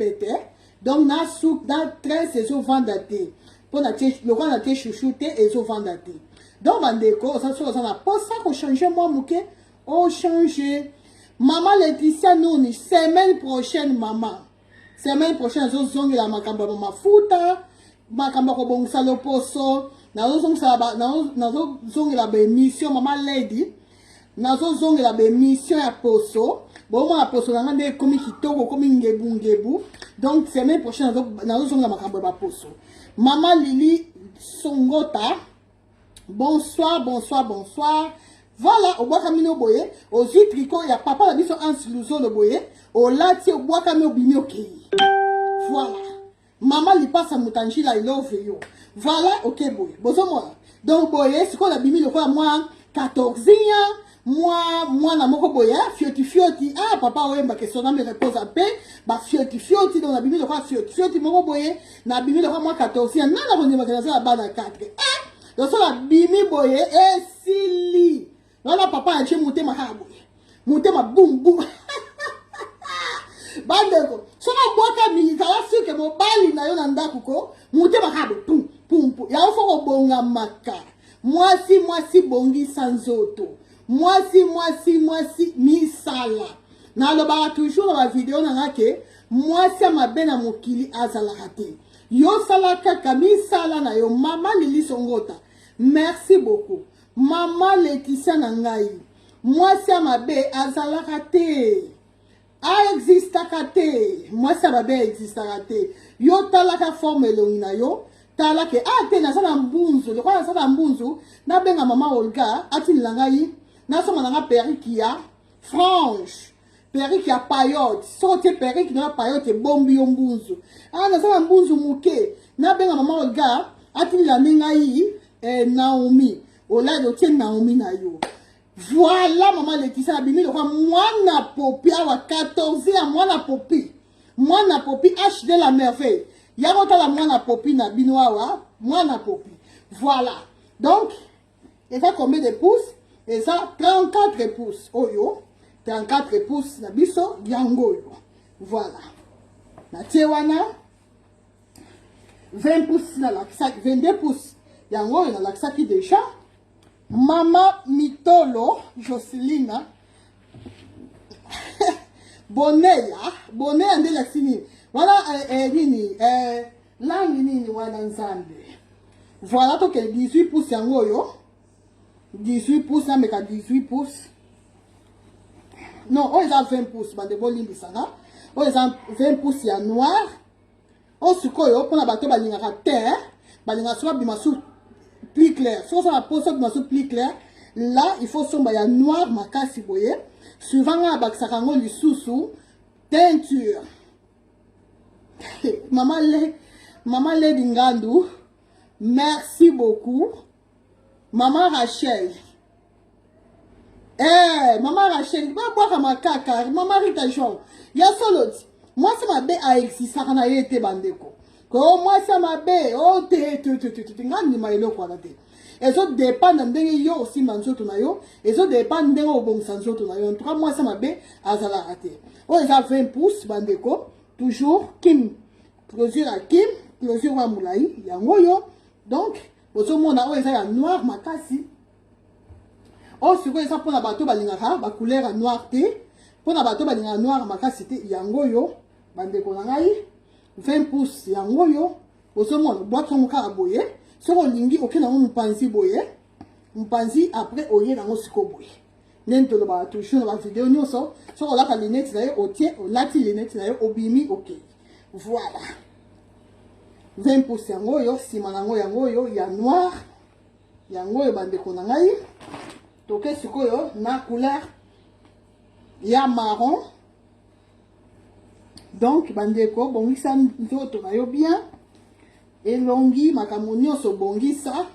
donc na souk dans 13 saisons vendate pour na le roi na chouchouté et zo vendate donc bandeko ça na posa ko changer moi muke o changer maman Laetitia Nouni semaine prochaine zo zongi la makamba mafuta makamba ko bongsa lo poso na zo zongi la émission maman lady na zo zongi la émission ya poso bon la poso na ngande komi kitoko komi ngebu donc semaine prochaine na zo zongi la makamba poso. Maman Lili Songota, bonsoir. Voilà, au bois camino boye, aux tricot, il y a papa la biso ansiluzo le boye, au lati au bois camino bimio kei. Voilà. Maman li passe à Moutanji la I love you. Voilà, ok boye. Bozo moi. Donc boye, c'est quoi la bimi le quoi moi 14 ans. Moi na moko boya fioti ah papa oye mba question na me repose en paix ba fioti dans la bibi le quoi fioti moko boye na bibi le quoi moi 14 ans na bonne makana ça bana 4 donc ça la bimi boye et sili voilà papa a chez mutema boum bandeko so na boka milita la suke mo bali na yo na ndaku ko mutema pum ya ofo ko bonga maka moi si bongi sans auto moi si misala na lo ba toujours dans la vidéo na ke moi si ma bena mokili azala raté yo sala kaka misala na yo mama Lili Songota merci beaucoup maman Laetitia na ngai moi si ma be azala raté existaka te mwasi ya mabe existaka te yo talaka forme elongi na yo tala ke te naza na mbunzu lokola naza na mbunzu nabenga mama Olga atinela ngai nasomba na nga periki ya franche periki ya payote soki otie periki na payote ebombi yo mbunzu naza na mbunzu moke nabenga mama Olga atinela nde ngai Naomi olai otie Naomi na yo. Voilà maman Laetitia na bimi lokola mwana popi awa 14 ya mwana popi HD la merveille yango tala mwana popi na bino awa mwana popi. Voilà donc et ça combien de pouces? Et ça 34 pouces oyo 34 pouces na biso yango yo. Voilà na tie wana 20 pouces na lakisaki 22 pouces yango yo na lakisaki déjà. Mama Mitolo Jocelina Boneya nde lakisi nini wana nini langi nini wana nzambe. Voilà toke 18 pouces yango oyo 18 pouces nameka 18 pouces non oyo eza 20 pouces bande bolimbisanga oyo eza 20 pouces ya noir oyo sikoyo mpona bato balingaka te balingaka soki abima su plus clair. Si on a posé plus clair, là il faut somba ya noir makasi boye. Souvent on a sakango li sousou teinture. Maman le Dingandu, merci beaucoup. Maman Rachel. Maman Rachel, va boire ma caca. Maman Rita Jean. Ya solo. Moi ça m'a bé a existé quand a été bandeko. Ko moi ça m'a bé ngani mailo kwa date ezo dépend ndenge yo aussi manzoto na yo ezo dépend ndenge obongisa nzoto na yo en tout cas moi ça m'a bé azala raté o eza 20 pouces bandeko toujours kim closure à kim closure wa mulai yango yo donc ozo mona o eza ya noir makasi o siko eza pona bato balingaka ba couleur noir te pona bato balingaka noir makasi te yango yo bandeko na ngai 20 pouces yango yo osomona boîte kaka boye soko lingi okena ngo mpanzi boye mpanzi après oye nango siko boye nento lo ba toujours na vidéo nyonso soko laka lunette na yo otie olati lunette na yo obimi ok voilà 20 pouces yango yo sima nango yango yo ya noir yango yo bandeko na ngai toke sikoyo na couleur ya marron. Donc bandeko bongisa nzoto na yo bien elongi makambo nyonso bongisa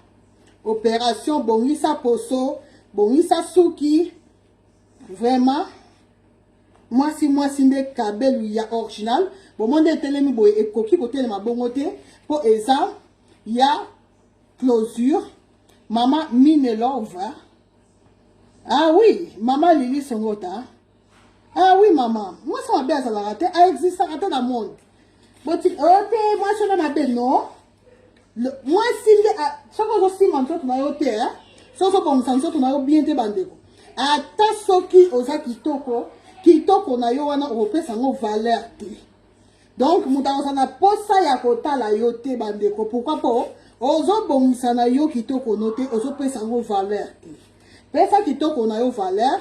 opération bongisa poso bongisa suki vraiment mwasi nde kabelu ya original bomonde etelemi boye ekoki kotelema bongo te po eza ya closure mama Minelove. Ah oui mama Lili Songota. Ah oui, maman. Moi, ça m'a bien à la rater. Elle existe à rater dans le monde. Moi, je m'a bien, non. Moi, si chaque fois que je suis manteau, tu m'as ôté, hein. Sauf que comme ça, tu m'as bien te bandé. Ata soki oza kitoko na yo wana opesa ngo valeur te. Donc, muta na posa ya kota la yo te bandeko. Pourquoi pas? Ozo bongisa na yo kitoko note, ozo pesa ngo valeur te. Pesa kitoko na yo valeur.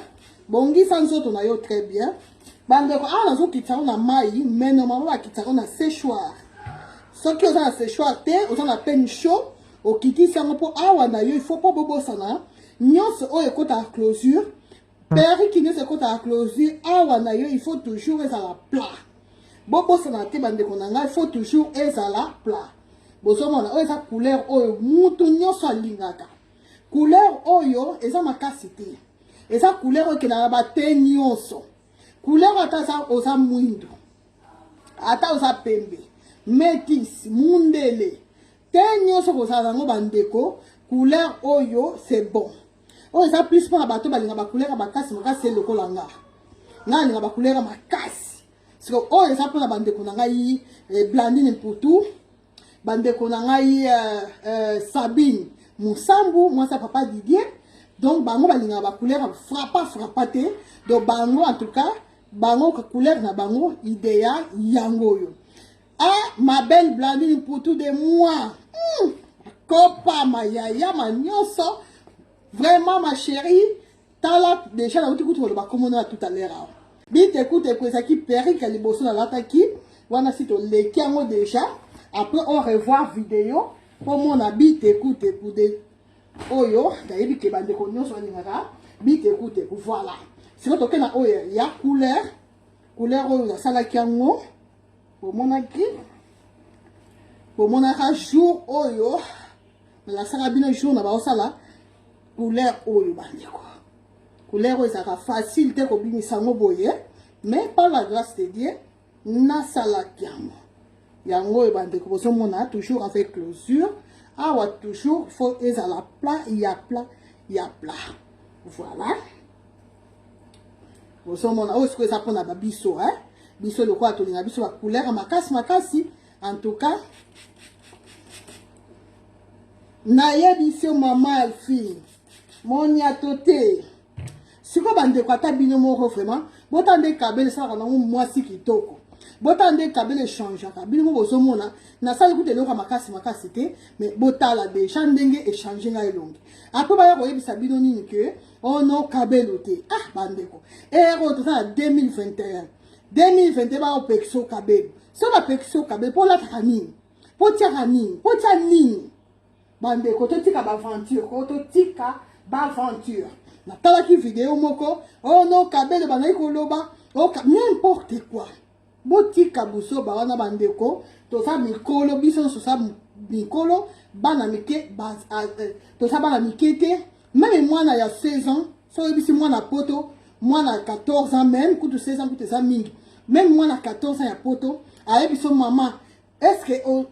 Bongi sanzo na yo très bien. Bandeko nazo kitaro na mai, mais normalement ba kitaro na séchoir. Ce qui oza na séchoir te, oza na peine chaud, o kiti sango po awa na yo, il faut pas bobo sana. Nyonso o ekota à closure. Peri ki nyonso ekota à closure, awa na yo, il faut toujours ezala plat. Bobo sana te bandeko na nga, il faut toujours ezala plat. Bozo mona o eza couleur oyo mutu nyonso alingaka. Couleur oyo eza makasi te. Et ça couleur qui n'a pas de nyonso. Couleur ata ça osa mwindo. Ata osa pembe. Métis, mundele. Te nyonso osa zango bandeko. Couleur oyo c'est bon. Oh ça plus pour la bateau balinga ba couleur ba kasi makasi le kolanga. Na linga ba couleur makasi. Parce que oh ça pour la bandeko na ngai Blandine pour tout. Bandeko na ngai Sabine Moussambu, moi ça papa Didier. Donc bango balinga ba couleur frappaté. Donc bango en tout cas bango ka couleur na bango idéal yango yo. Ah ma belle Blandine pour tout de moi. Copa ma yaya ma nyonso. Vraiment ma chérie, t'as là déjà la route que tu vas commander tout à l'heure. Bite écoute qui perrique les bossons dans l'attaque. On a cité les qui ont déjà. Après on revoir vidéo. Pour mon habit écoute Oyo, d'ailleurs que bande konyo so lingaka. Bite écoute voilà. Si vous toquez na oyo il y a couleur oyo la sala kiango. Pour mon aki. Pour mon aka jour oyo. La sala bino jour na ba osala couleur oyo bande ko. Couleur oyo ça facile te ko binisa ngo boye. Mais par la grâce de Dieu, na sala kiango. Yango bande ko so mona toujours avec closure. Ah ouais, toujours faut être à la plat, il y a plat. Voilà. Vous savez, on a aussi ça pour la biso, hein. Biso le quoi, tout le biso la couleur, makasi. En tout cas, naïe biso maman fille, mon yatote. Si vous avez quoi tabino moro vraiment, vous avez kabel ça quand on moi si qui toko. Botande kabele change kabili mo bozomona na sali kute loka makasi te mais botala de chandenge échanger nga elongi après ba ko yebisa bino nini que on no kabelo te bandeko ero to ça 2021 ba opexo kabelo so ba pexo kabelo pour la famille pour tia nini bandeko to tika ba aventure ko to tika ba aventure na tala ki vidéo moko on no kabelo ba na ko loba n'importe quoi. Botika buso ba wana bandeko to sa mikolo biso so sa mikolo bana mike to sa bana mikete même moi na ya 16 ans so bisi moi na poto moi na 14 ans même kutu 16 ans kutu sa mingi même moi na 14 ans ya poto a biso maman est-ce que on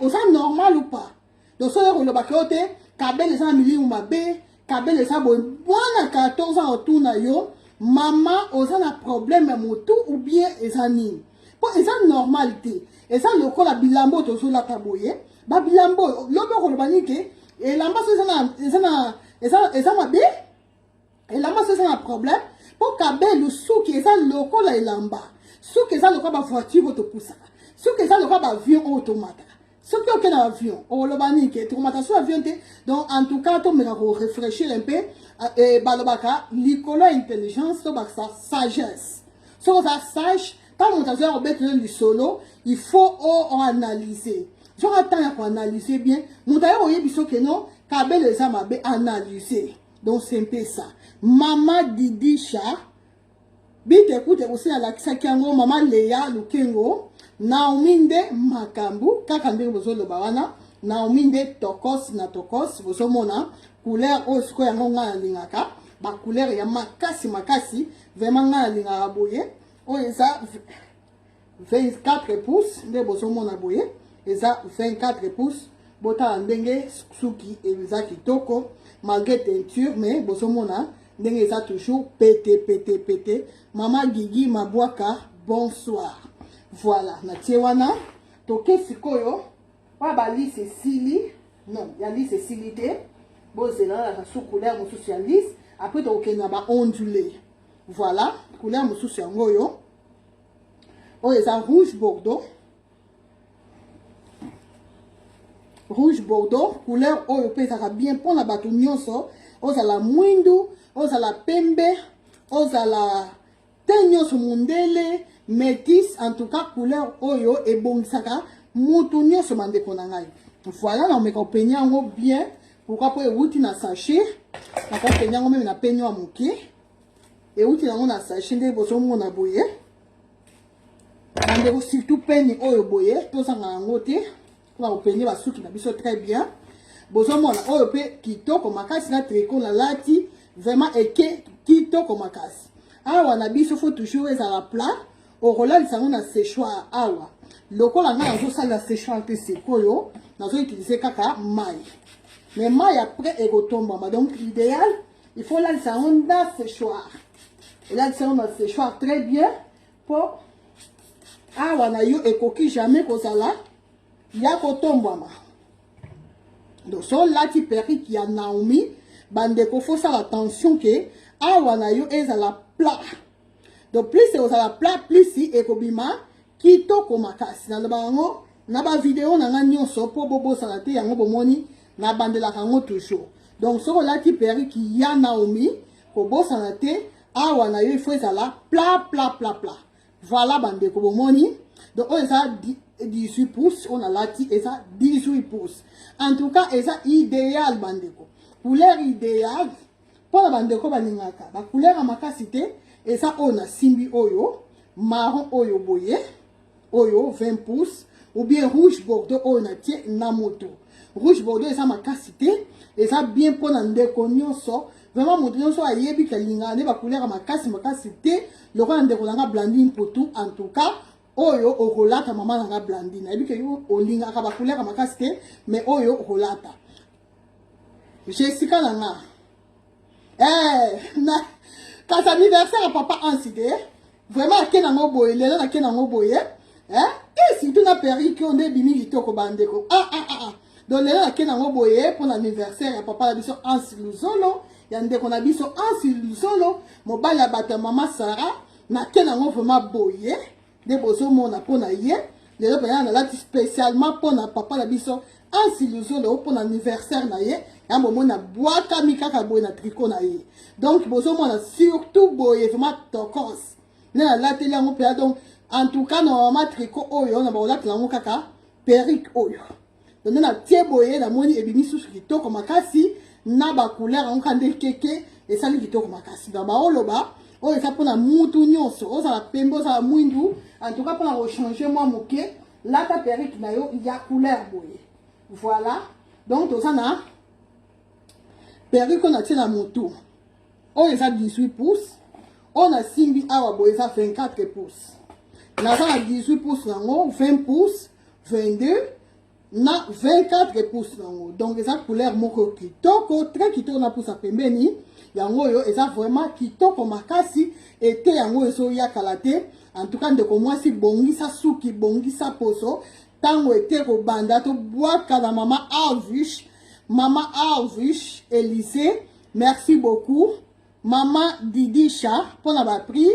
ça normal ou pas donc so le bakote kabele sa mili ou mabe kabele sa bo moi na 14 ans autour na yo maman on a problème moto ou bien ezani. Pour ça normalité et ça le la bilambo to so la taboye ba bilambo lobo ko banike et lamba so ça mabe et lamba so ça un problème pour kabe le sou qui ça loko la lamba sou qui ça loko ba voiture to poussa sou qui ça loko ba avion automate sou qui aucun avion o lo banike to mata so avion te donc en tout cas to me réfléchir un peu et balobaka likolo intelligence to ba sagesse so ça sage. Quand on a un solo, il faut analyser. Genre, attends à analyser bien. Mon d'ailleurs, on y que non, Kabel les a analysé. Donc, c'est un peu ça. Maman Didi Cha, bite écoute aussi à la Kisakiango, maman Léa Lukengo, Naominde Makambu, Kakande Bozolo Bawana, Naominde Tokos na Tokos, Bozomona, couleur au square Nonga Lingaka, ba couleur ya makasi, vraiment Ngalingaka boye. On est à 24 pouces, de bosomona boye, et ça 24 pouces, bota ndenge suki et ça qui toko, malgré teinture, mais bosomona, ndenge ça toujours pété. Maman Gigi Mabwaka, bonsoir. Voilà, na tiewana, toke sikoyo, pas liste Sili, non, il y a liste Silité, bon c'est là la sous couleur mon socialiste, après toke na ba ondulé. Voilà, couleur mususu yango yo. Oh, c'est un rouge bordeaux. Rouge bordeaux, couleur oyo pe ça bien pour la bato nyonso. Oh, ça la mwindu, oh ça la pembe, oh ça la tenyoso mundele, métis en tout cas couleur oyo et bon saka mutu nyonso mande konangai. Voilà, on met ko penyango bien. Pourquoi pour outi na sachet? Na ko penyango même na penyo amuki. Et où tu as un sachet de boson mon aboye. On surtout peine au boye, tout ça en côté. Là, on peine va souki na biso très bien. Boson mon oyo qui to comme makasi na tricot la lati vraiment et qui to comme makasi. Awa na biso faut toujours être à la plat. Au relais ça on a séchoir awa. Loko la nga zo sala séchoir te sekoyo, na zo utiliser kaka maille. Mais maille après et retombe. Donc l'idéal, il faut là ça on a séchoir. Et là, on a séchoir très bien pour on a eu et coquille jamais comme ça là. Il y a coton boama. Donc, ça là, tu perds qu'il y a Naomi. Bande ko faut faire attention que on a eu et à la plat. Donc, plus c'est à la plat, plus si et kobima qui to komakas. Dans le bango, na ba vidéo na nganyo so po bobo salate yango bomoni na bande la kango toujours. Donc, ça là, tu perds qu'il y a Naomi, kobo salate. awa na yo il faut ezala plat plat plat plat. Voilà bandeko bomoni. Donc on a 18 pouces, on a lati et ça 18 pouces. En tout cas, et ça idéal bandeko. Couleur idéale pour la bandeko baningaka. La couleur à makasité et ça on a simbi oyo, marron oyo boye, oyo 20 pouces ou bien rouge bordeaux on a tie na moto. Rouge bordeaux et ça makasité et ça bien pour la ndeko nyonso. Vraiment mon nyonso ayebi kalinga ne ba couleur à makasité, le roi ndeko langa blandine pour tout en tout cas. Oyo okolata mama nanga blandine ebi ke yo olinga ka ba couleur makasite mais oyo okolata Jessica nanga na quand anniversaire papa ansidé vraiment akena ngo boye lelo akena ngo boye et si tu na perruque on est bimi litoko bandeko donc lelo akena ngo boye pour l'anniversaire ya papa la biso ansi luzolo ya ndeko na biso ansi luzolo mobali ya bata mama Sara na kena ngo vraiment boye de bozo mona pona ye les autres na lati spécialement pona papa la biso ansi luzolo pour l'anniversaire na ye ya momo na boaka mikaka boye na tricot na ye donc bozo mona surtout boye vraiment tokos na lati yango pe donc en tout cas normalement tricot oyo na ba lati yango kaka perruque oyo donc na tie boye na moni ebimi susu kitoko makasi na ba couleur en kande keke et ça li kitoko makasi dans ba oloba oh ça pour la mutu nyonso oh ça la pembo ça la mwindu en tout cas pour la rechanger moi moké là ta perruque na yo il y a couleur boye voilà donc tout ça na perruque on a tiré la moto oh ça 18 pouces on a simbi awa boye ça 24 pouces là ça a 18 pouces là 20 pouces 22 na 24 pouces nango donc eza couleur moko kitoko très kitoko na pousa pembeni yango yo eza vraiment kitoko makasi ete yango ezo ya kalate en tout cas ndeko mwasi bongisa suki bongisa poso tango ete ko banda to boaka na mama Arvish Elise merci beaucoup mama Didisha pour na ba prix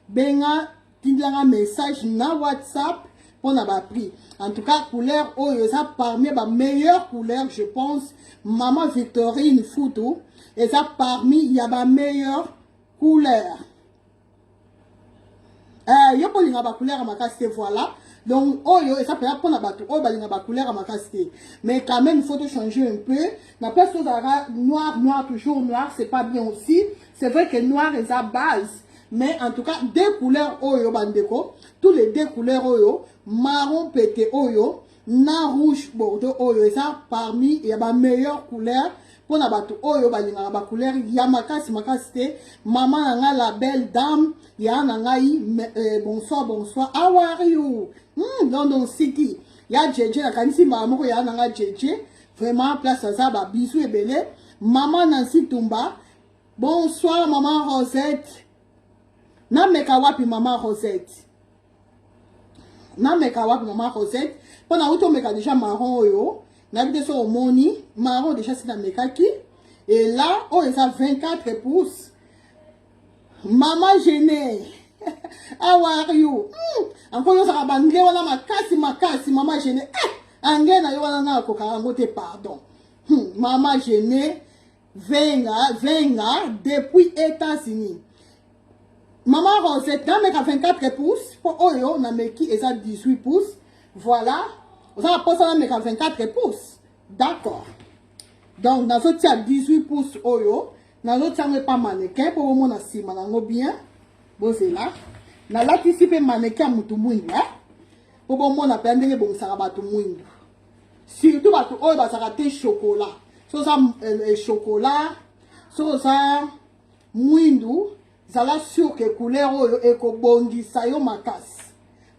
benga tindanga message na WhatsApp pour na ba prix. En tout cas, couleur oyo ça parmi les meilleures couleurs, je pense. Maman Victorine Foutou, et ça parmi il y a ma meilleure couleur. Yo pour linga ba couleur à ma casquette voilà. Donc oyo et ça peut pour na ba tout oyo linga ba couleur à ma casquette. Mais quand même il faut changer un peu. Na place que noir toujours noir, c'est pas bien aussi. C'est vrai que noir est sa base. Mais en tout cas, deux couleurs oyo bandeko, tous les deux couleurs oyo, marron pété oyo, na rouge bordeaux oyo, et ça parmi il y a ma meilleure couleur pour la bateau oyo balinga ba couleur ya makasi maman nanga la belle dame ya nangai bonsoir how are you London City ya jeje la kanisi maman ya nanga jeje vraiment place ça ba bisou ebele maman Nancy Tumba bonsoir maman Rosette na meka wapi mama Rosette pona uto meka déjà marron oyo na bide so omoni marron déjà c'est na meka ki et là oh ça 24 pouces mama gênée how are you encore yo ça bandé wala makasi mama gênée angena yo wana na ko karangote pardon mama gênée venga depuis États-Unis. Maman Rosette, dans mes 24 pouces, pour Oyo, on a mis qui est à 18 pouces. Voilà. On a posé dans mes 24 pouces. D'accord. Donc, dans ce tia 18 pouces Oyo, dans l'autre tia pas mannequin, pour au moins si manango bien. Bon, c'est là. Dans l'autre ici, pas mannequin, moutou mouine, hein. Pour au moins, on a perdu les bons sarabatou mouine. Surtout, parce que Oyo, ça a été chocolat. So, ça, chocolat. So, ça, mouindou. Zala sûr que couleur oyo ekobongisa yo makasi.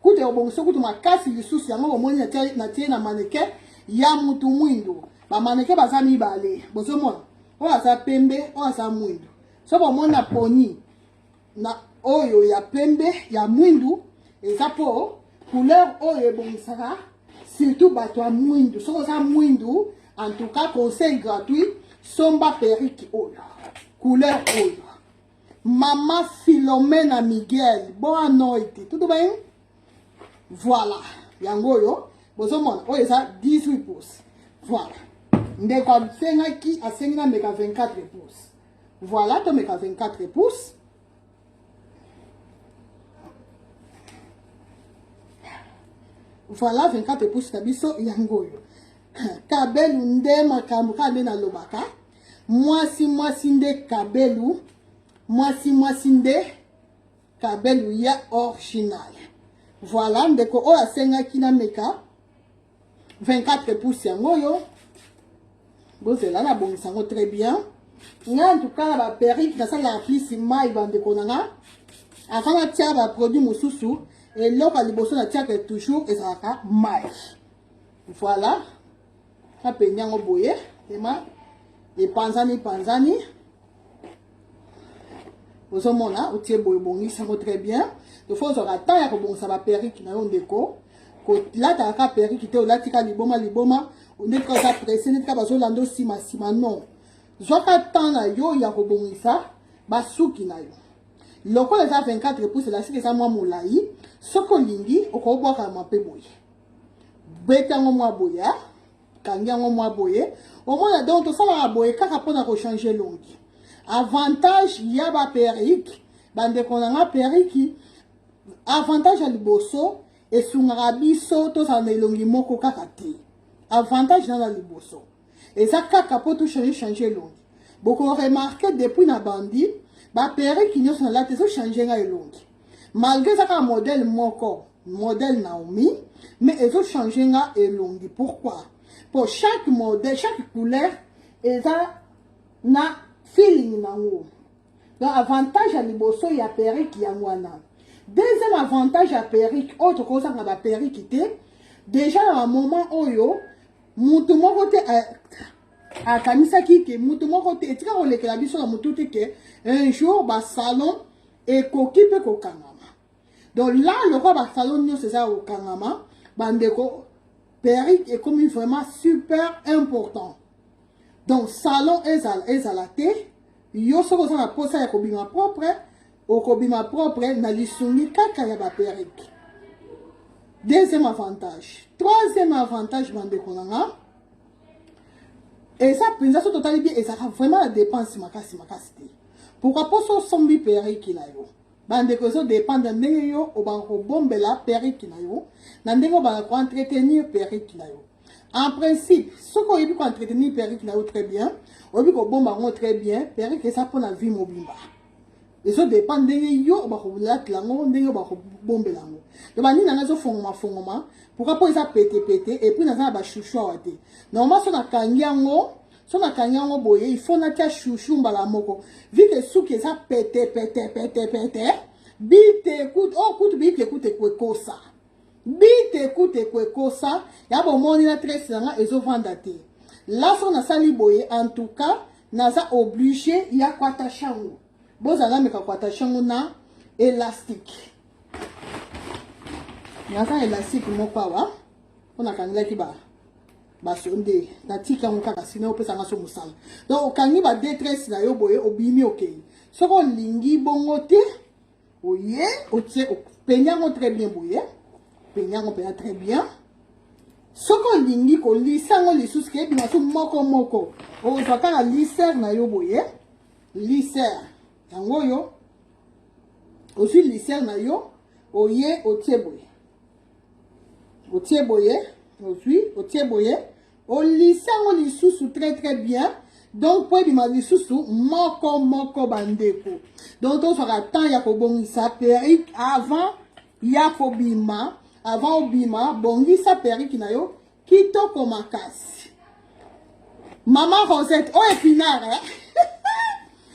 Kute obongisa kutu makasi lisusu yango omoni na tie na mannequin ya mutu mwindo. Ba mannequin baza mibale. Bozo mona. O asa pembe, o asa mwindo. So ba mona poni na oyo ya pembe ya mwindo eza po couleur oyo ebongisaka surtout bato ya mwindo. So oza mwindo en tout cas conseil gratuit somba perruque oyo. Couleur oyo. Maman Philomena Miguel, bonne nuit. Tout bien? Voilà. Yangoyo. Bozomona. Oh, ça 18 pouces. Voilà. Ndeko senga ki a senga meka 24 pouces. Voilà, to meka 24 pouces. Voilà 24 pouces na biso yango yo. Kabelu nde makambo kande na lobaka. Mwasi nde kabelu. Mwasi nde kabelu ya original. Voilà ndeko oyo asengaki na meka 24 pouces yango yo. Bozela na bongisa ngo très bien. Nga en tout cas na ba perruque na sala plus mai bandeko nanga. Avant na tia ba produit mosusu et l'autre liboso na tia que toujours ezalaka mai. Voilà. Ça penyango boye ema et panzani. Ozomona otie boye bongisa ngo très bien. De fois aura temps ya ko bongisa ba perruque na yo ndeko. Ko lata ka perruque te olatika liboma on est quand ça pressé n'est pas besoin d'ando sima non zoka temps na yo ya kobongisa basuki na yo loko les 24 pouces la sike ça moi molai soko lingi okobwaka mape boye betango mwa boya kangiango mwa boye au moins donc to sala boye kaka pona ko changer longi avantage ya ba perruque bande konanga perruque avantage ya liboso esungaka biso to sa elongi moko kaka te avantage dans la liboso. Et ça, kaka pour tout changer longi. Beaucoup remarqué depuis na bandi, ba perruque qui nous sont là, ils ont changé la longi. Malgré ça, modèle moko, modèle Naomi, mais ils ont changé la longi. Pourquoi? Pour chaque modèle, chaque couleur, ils ont na feeling na haut. Donc, avantage à liboso, il y a perruque qui y a mouana. Deuxième avantage à perruque, autre chose, on a la perruque qui était, déjà à un moment où yo, mutu moko te akanisaki ke mutu moko te etika kolekela biso na mutu te ke un jour ba salon ekoki pe kokangama. Donc là le roi ba salon nyonso eza kokangama bandeko perruque est comme vraiment super important. Donc salon ezala te yo soko oza na posa ya kobima propre okobima propre na lisungi kaka ya ba perruque. Deuxième avantage. Troisième avantage, bandeko nanga. Et ça, pinza total bien, et ça a vraiment la dépense makasi. Pourquoi pas so sombi perruque na yo? Bandeko so dépend de ndenge yo o banko bombela perruque na yo. Na ndenge ba ko entretenir perruque na yo. En principe, ce qu'on veut entretenir perruque na yo très bien, on veut ko bomba ngo très bien, perruque ça pour la vie mobimba. Et ça dépend de yo ba ko lat lango ndenge ba ko bombela ngo. De manière na zo fongoma pourquoi pas ça pété et puis na za ba chouchou waté. Normalement so na kanyango boye il faut na tia chouchou mbala moko. Vu que souki ça pété bite écoute bite écoute kwekosa. Bite écoute kwekosa ya bo moni na tresse nga ezo vanda te. Là so na sali boye en tout cas na za obligé ya kwata chango. Bozala meka kwata chango na élastique. Nasa élastique moko awa on a kangelaki ba sonde na tika ngo kaka sina opesa nga so musala. Donc okangi ba détresse na yo boye obimi okei. Soko lingi bongo te oye otie penyango très bien boye. Penyango pena très bien. Soko lingi ko lisango lisusu ke bina so moko. O zaka na lisser na yo boye. Lisser. Yango yo. Osu lisser na yo oye otie boye. Otie boye, otie boye, o lisango lisusu très bien. Donc pour bima lisusu moko bandeko. Donc on sera temps ya ko bongisa perruque avant ya ko bima, avant obima bongisa perruque na yo kitoko makasi. Maman Rosette, oh épinard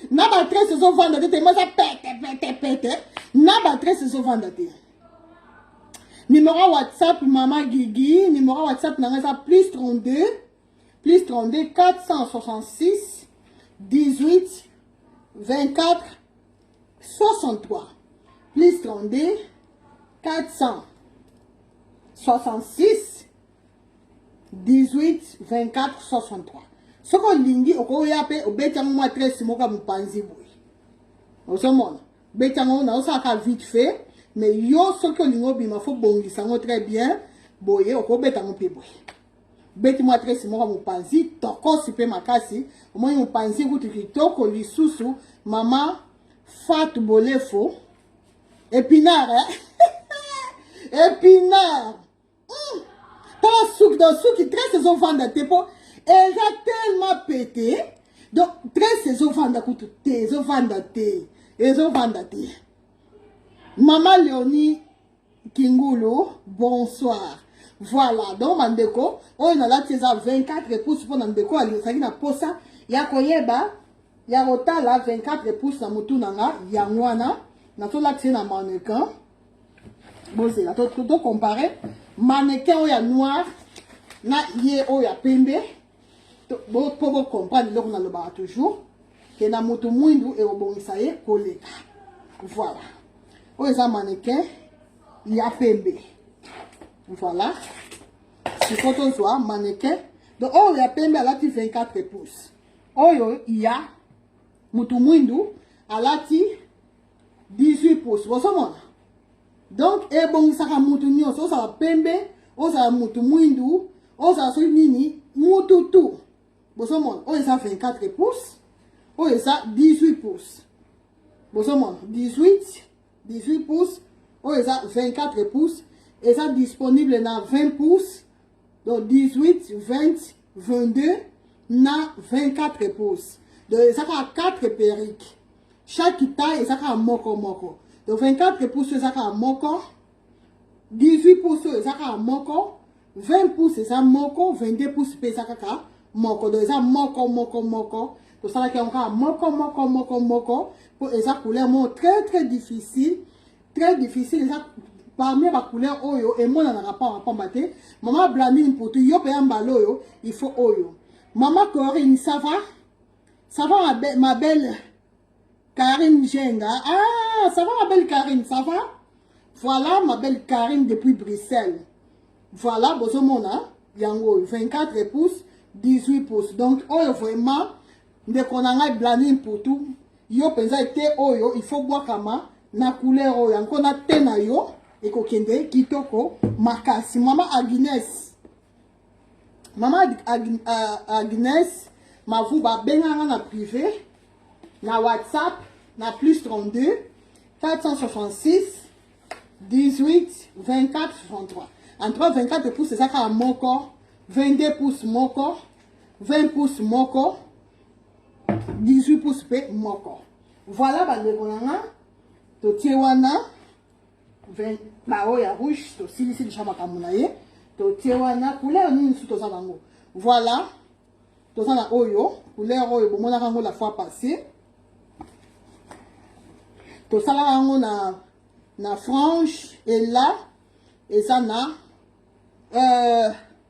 na ba tresse zo vanda te ma ça pète. Na ba tresse zo vanda te. Numéro WhatsApp Maman Guigui, numéro WhatsApp nanga plus 32 466 18 24 63 plus 32 466 18 24 63. Ce qu'on lingi au yape au betango moi très simoka mupanzi boy. Osomona betango na osaka vite fait. Mais yo ce que lingo bima faut bongisa ngo très bien boye okobeta ngo pe boye. Beti moi très simoka mupanzi toko sipe makasi au moins mupanzi kutu kitoko lisusu mama Fatou Bolefo épinard épinard Tant souk dans souk, très saison vendre te po. Et a tellement pété. Donc, très saison vendre coûte te, saison vendre te, saison vendre te. Maman Léonie Kingoulou, bonsoir. Voilà, donc Mandeko, on a là 24 pouces pour Mandeko, il y a posa, il y a koyeba, il y a rota là 24 pouces na mutu nanga, yangwana, na to là c'est na mannequin. Bon c'est là, tout comparé, mannequin oya noir, na yé oya pembe, bon pour comprendre le qu'on a le bar toujours, que na mutu mwindu et au bon isaye collé. Voilà. Oya mannequin, il y a pembe. Voilà. Si quand on soit mannequin. Donc, oh, il y a pembe à la 24 pouces. Oh, il y a Mutumwindu à la 18 pouces. Vous savez? Donc, et bon, ça va Mutumwindu, ça va pembe, ça va Mutumwindu, ça va nini, Mututu. Vous savez? Oh, il y a 24 pouces. Oh, il y a 18 pouces. Vous savez? 18 pouces. Oh, il y a 24 pouces. Et ça disponible dans 20 pouces, donc 18, 20, 22, na 24 pouces. Donc ça a 4 perriques. Chaque taille, ça a moko moko. Donc 24 pouces, ça a moko. 18 pouces, ça a moko. 20 pouces, ça a moko. 22 pouces, ça a moko. Donc ça moko moko moko. Donc ça a moko moko moko moko. Pour ça couleur très très difficile. Très difficile. Ça parmi les couleurs oyo et moi n'en a pas combatté. Maman Blandine pour tout yo payant baloyo, il faut oyo. Maman Corinne, ça va ma belle Karine Jenga. Ah, ça va ma belle Karine, ça va? Voilà ma belle Karine depuis Bruxelles. Voilà, bozomona, yango 24 pouces, 18 pouces. Donc oyo vraiment de qu'on a Blandine pour tout. Yo pensa été oyo, il faut boire kama na couleur oyo, encore na tena yo. Et kokende kitoko makasi maman Agnes Agnes ma vous ba benanga na privé na WhatsApp na plus 32 466 18 24 63 entre 24 pouces c'est ça ka moko 22 pouces moko 20 pouces moko 18 pouces pe moko voilà ba ndekona to tiewana 20 bah oya rouge to si de chama kamunaye to tiewana couleur ni sous to ça nango voilà to ça na oyo couleur oyo bomona kango la fois passée to ça la nango na frange et là et ça na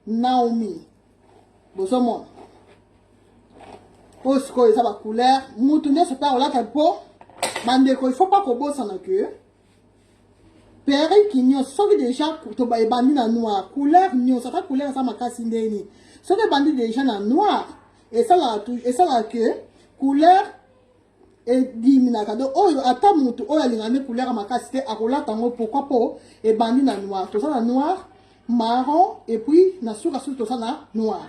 Naomi bosomo osko et ça ba couleur mutu ne se pas là tempo mandeko il faut pas ko bossa na que perruque nyo soki déjà to ba bandi na noir couleur nyo ça ta couleur ça makasi ndeni soki bandi déjà na noir et ça la que couleur et diminaka donc oyo ata mutu oyo alingane couleur makasi te akola tango pourquoi po et bandi na noir to ça na noir marron et puis na suka suka to ça na noir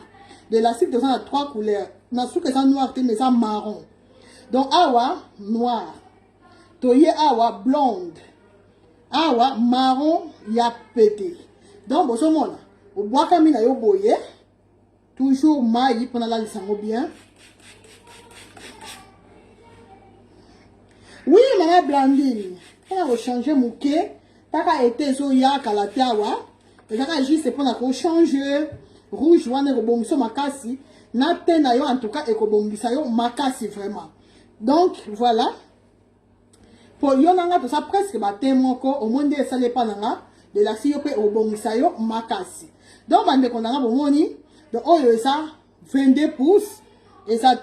de la suite to ça na 3 couleurs na suka ça noir te mais ça marron donc awa noir to ye awa blonde awa marron ya pété donc bosomona obwakami na yo boye toujours mai pour la lisango bien oui maman Blandine on a changé mouké taka été zo ya kalatawa et taka juste pour na ko changer rouge wana ko bongiso makasi na tena yo en tout cas e ko bongisa yo makasi vraiment donc voilà. Pour yonanga tout ça presque baté moko au monde ça les pananga de la si pe au bongisa yo makasi donc bande konanga bomoni donc oyo ça 22 pouces et ça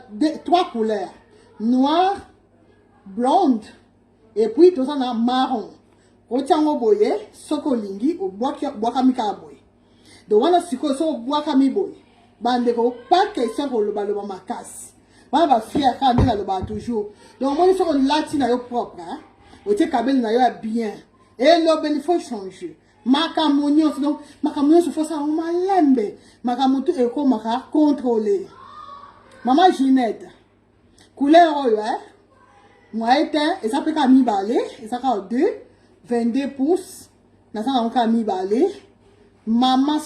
3 couleurs noir blonde et puis tout ça na marron otiango boye soko lingi au boaka mika boye donc wana siko so boaka mi boye bande ko pas question ko loba makasi ba ba fier ka ndela loba toujours donc moi so latina yo propre hein o te kabel na yo bien et l'obel il faut changer makamonio donc makamonio faut ça on malembe makamoto e ko maka contrôler maman Ginette couleur oyo hein moi était et ça peut ka mi balé et ça ka 22 pouces na ça on ka mi balé Maman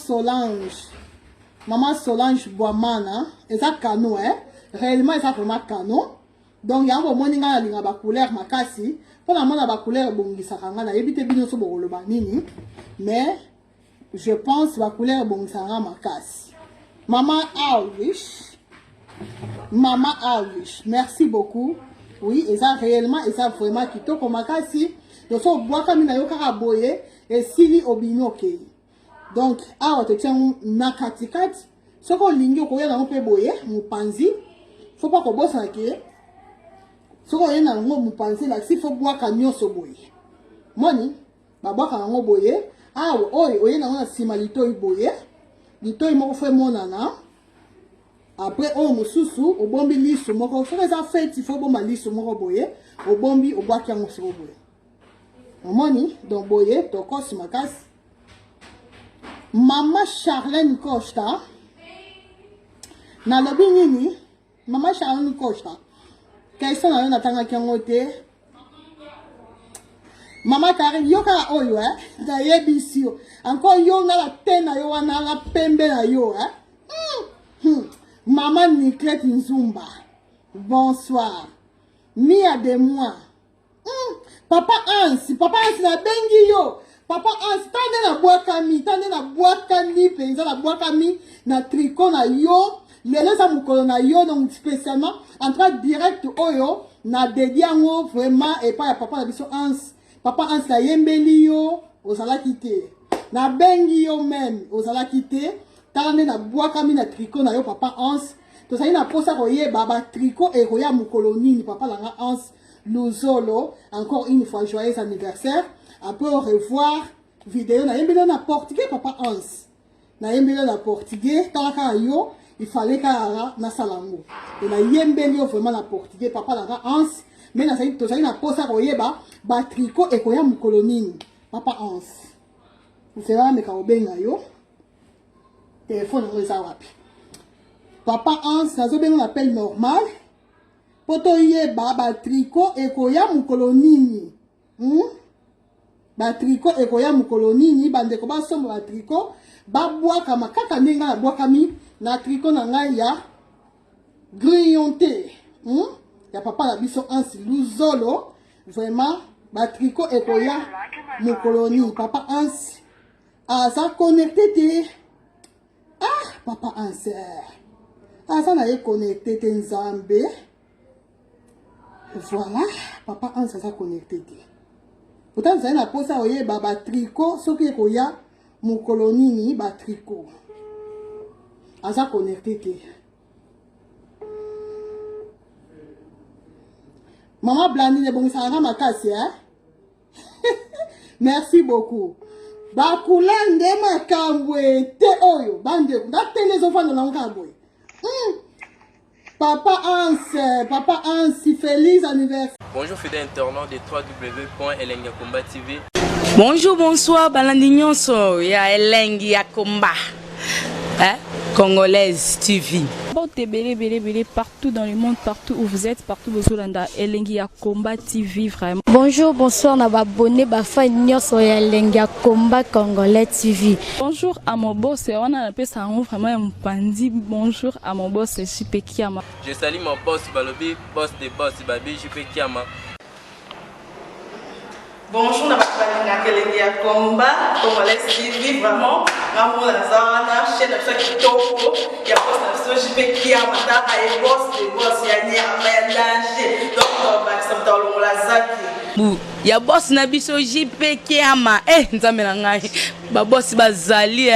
Solange Boamana, et ça canon, hein? Réellement, ça vraiment canon. Donc, il y a un moment où il y a une couleur makasi. Pour la mona couleur bongi saranga na yebite bino so boloba nini. Mais je pense la couleur bongi saranga makasi. Maman Alwish, merci beaucoup. Oui, et ça réellement, et ça vraiment kitoko makasi. Donc, so boaka mina yo kaka boye et sili obino okei. Donc, awa te tiens na katikati. Soko lingi okoya na mpe boye, mupanzi. Faut pas ko bossa ke. Soko yena ngo mupanzi la si faut boaka nyoso boye. Moni, ba boaka ngo boye. Awa oyo oyena ngo na sima litoi boye. Litoi moko fe monana. Après o mususu obombi liso moko. Faut ça fait il faut bomba liso moko boye. Obombi obwaki ngo soko boye. Moni, donc boye to kosi makasi. Maman Charlène Costa. Na lobi nini? Maman Charlène Costa. Question na yo natanga kengote. Maman Karine yoka oyo da yebisio. Encore yo na la tena yo wana la pembe na yo Maman Niclette Nzumba. Bonsoir. Mia de moi. Papa Hans na bengi yo. Papa Hans tande na boakami penza na boakami na tricot na yo. Lelo sa mukolo na yo donc spécialement entre direct oyo na dediango vraiment et pas ya papa na biso Hans. Papa Hans la yembeli yo ozala kité. Na bengi yo même ozala kité. Tande na boakami na tricot na yo papa Hans. To sa ina posa koyeba ba tricot et roya mukolo nini papa langa Hans Luzolo. Encore une fois joyeux anniversaire. Après au revoir vidéo na yembeli na portugais papa Hans. Na yembeli na portugais talaka yo. Il fallait qu'à na salango. Et na yembeli vraiment na portugais papa la Hans. Mais na saïd to saïd na posa koyeba ba tricot et koya mukolonini papa Hans. C'est là me ka obenga yo. Téléphone reza wapi. Papa Hans na zo benga l'appel normal. Poto yeba ba tricot et koya mukolonini. Ba tricot et koya mukolonini bande ko ba sombo ba tricot ba boaka makaka ndinga na boakami. Na tricot na ngai ya grillonté. Ya papa la biso Hans Luzolo. Vraiment, ba tricot ekoya mon colonie. Papa Hans ça connecté te. Ah, papa Hans. Ça na connecté te Nzambe. Voilà, papa Hans ça connecté te. Pourtant ça na posa oye ba tricot soki ekoya mon colonie ni ba tricot. Asa connecté te. Maman Blandine bon ça ma casse Merci beaucoup. Ba kulande makambwe te oyo bande da tele zo fana na nkambwe. Papa Hans, feliz anniversaire. Bonjour fidèle internaute de www.elengiakomba TV. Bonjour, bonsoir, Balandinionso, ya Elengi Yakomba. Congolaise TV. Belé, partout dans le monde, partout où vous êtes, partout où vous êtes, Elengi Yakomba TV, vraiment. Bonjour, bonsoir, na abonné, fa nyonso ya Elengi Yakomba Congolais TV. Bonjour à mon boss, on a appelé ça vraiment un pandi. Bonjour à mon boss, JP Kiama. Je salue mon boss Balobi, boss de boss Babi, JP Kiama. Bonjour, na bakalanga Elengi Yakomba Congolais TV, vraiment. Ramon Lazana, chaîne de Kitoko, il y a boss de JP Kiama, et boss de boss, il y a un danger. Donc, ça me donne la zaki. Ya boss na biso JP Kiama. Nzambe na ngai. Ba boss bazali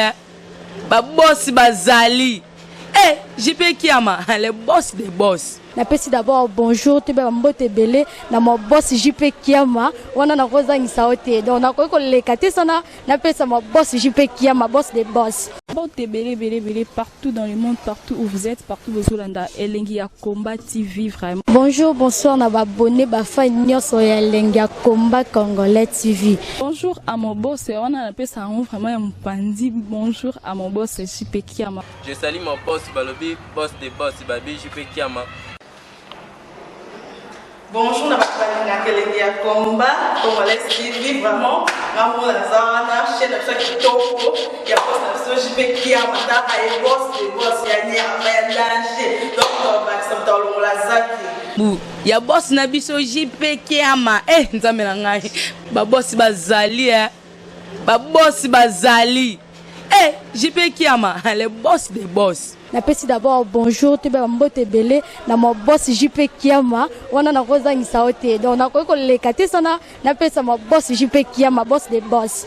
Ba boss bazali. JP Kiama, le boss des boss. Napesi d'abord bonjour, tu peux mbote belé na mon boss JP Kiama, wana na kozangisa ote. Donc na ko lekate sana, napesa mon boss JP Kiama, boss des boss. Belé, partout dans le monde, partout où vous êtes, partout où vous êtes, Elengi Yakomba TV, vraiment. Bonjour, bonsoir, na abonné, fa nyonso ya Elengi Yakomba Congolais TV. Bonjour à mon boss, on a appelé ça vraiment un pandi. Bonjour à mon boss JP Kiama. Je salue mon boss Balobi, boss de boss Babi, JP Kiama. Bonjour, na balinga kelengi ya combat, congolais TV vraiment. Maman la zana, chaîne de chaque kitoko, ya boss na so JP Kiama, ta ay boss de boss ya nyama ya danger. Donc ba samta lo la zaki. Bu, ya boss na biso JP Kiama. Nzambe na ngai. Ba boss bazali Ba boss bazali. JP Kiama, le boss des boss. Napesi d'abord bonjour te ba mbote belé na mo boss JP Kiama wana na kozangisa ote donc na ko lekate sana napesa mo boss JP Kiama boss des boss.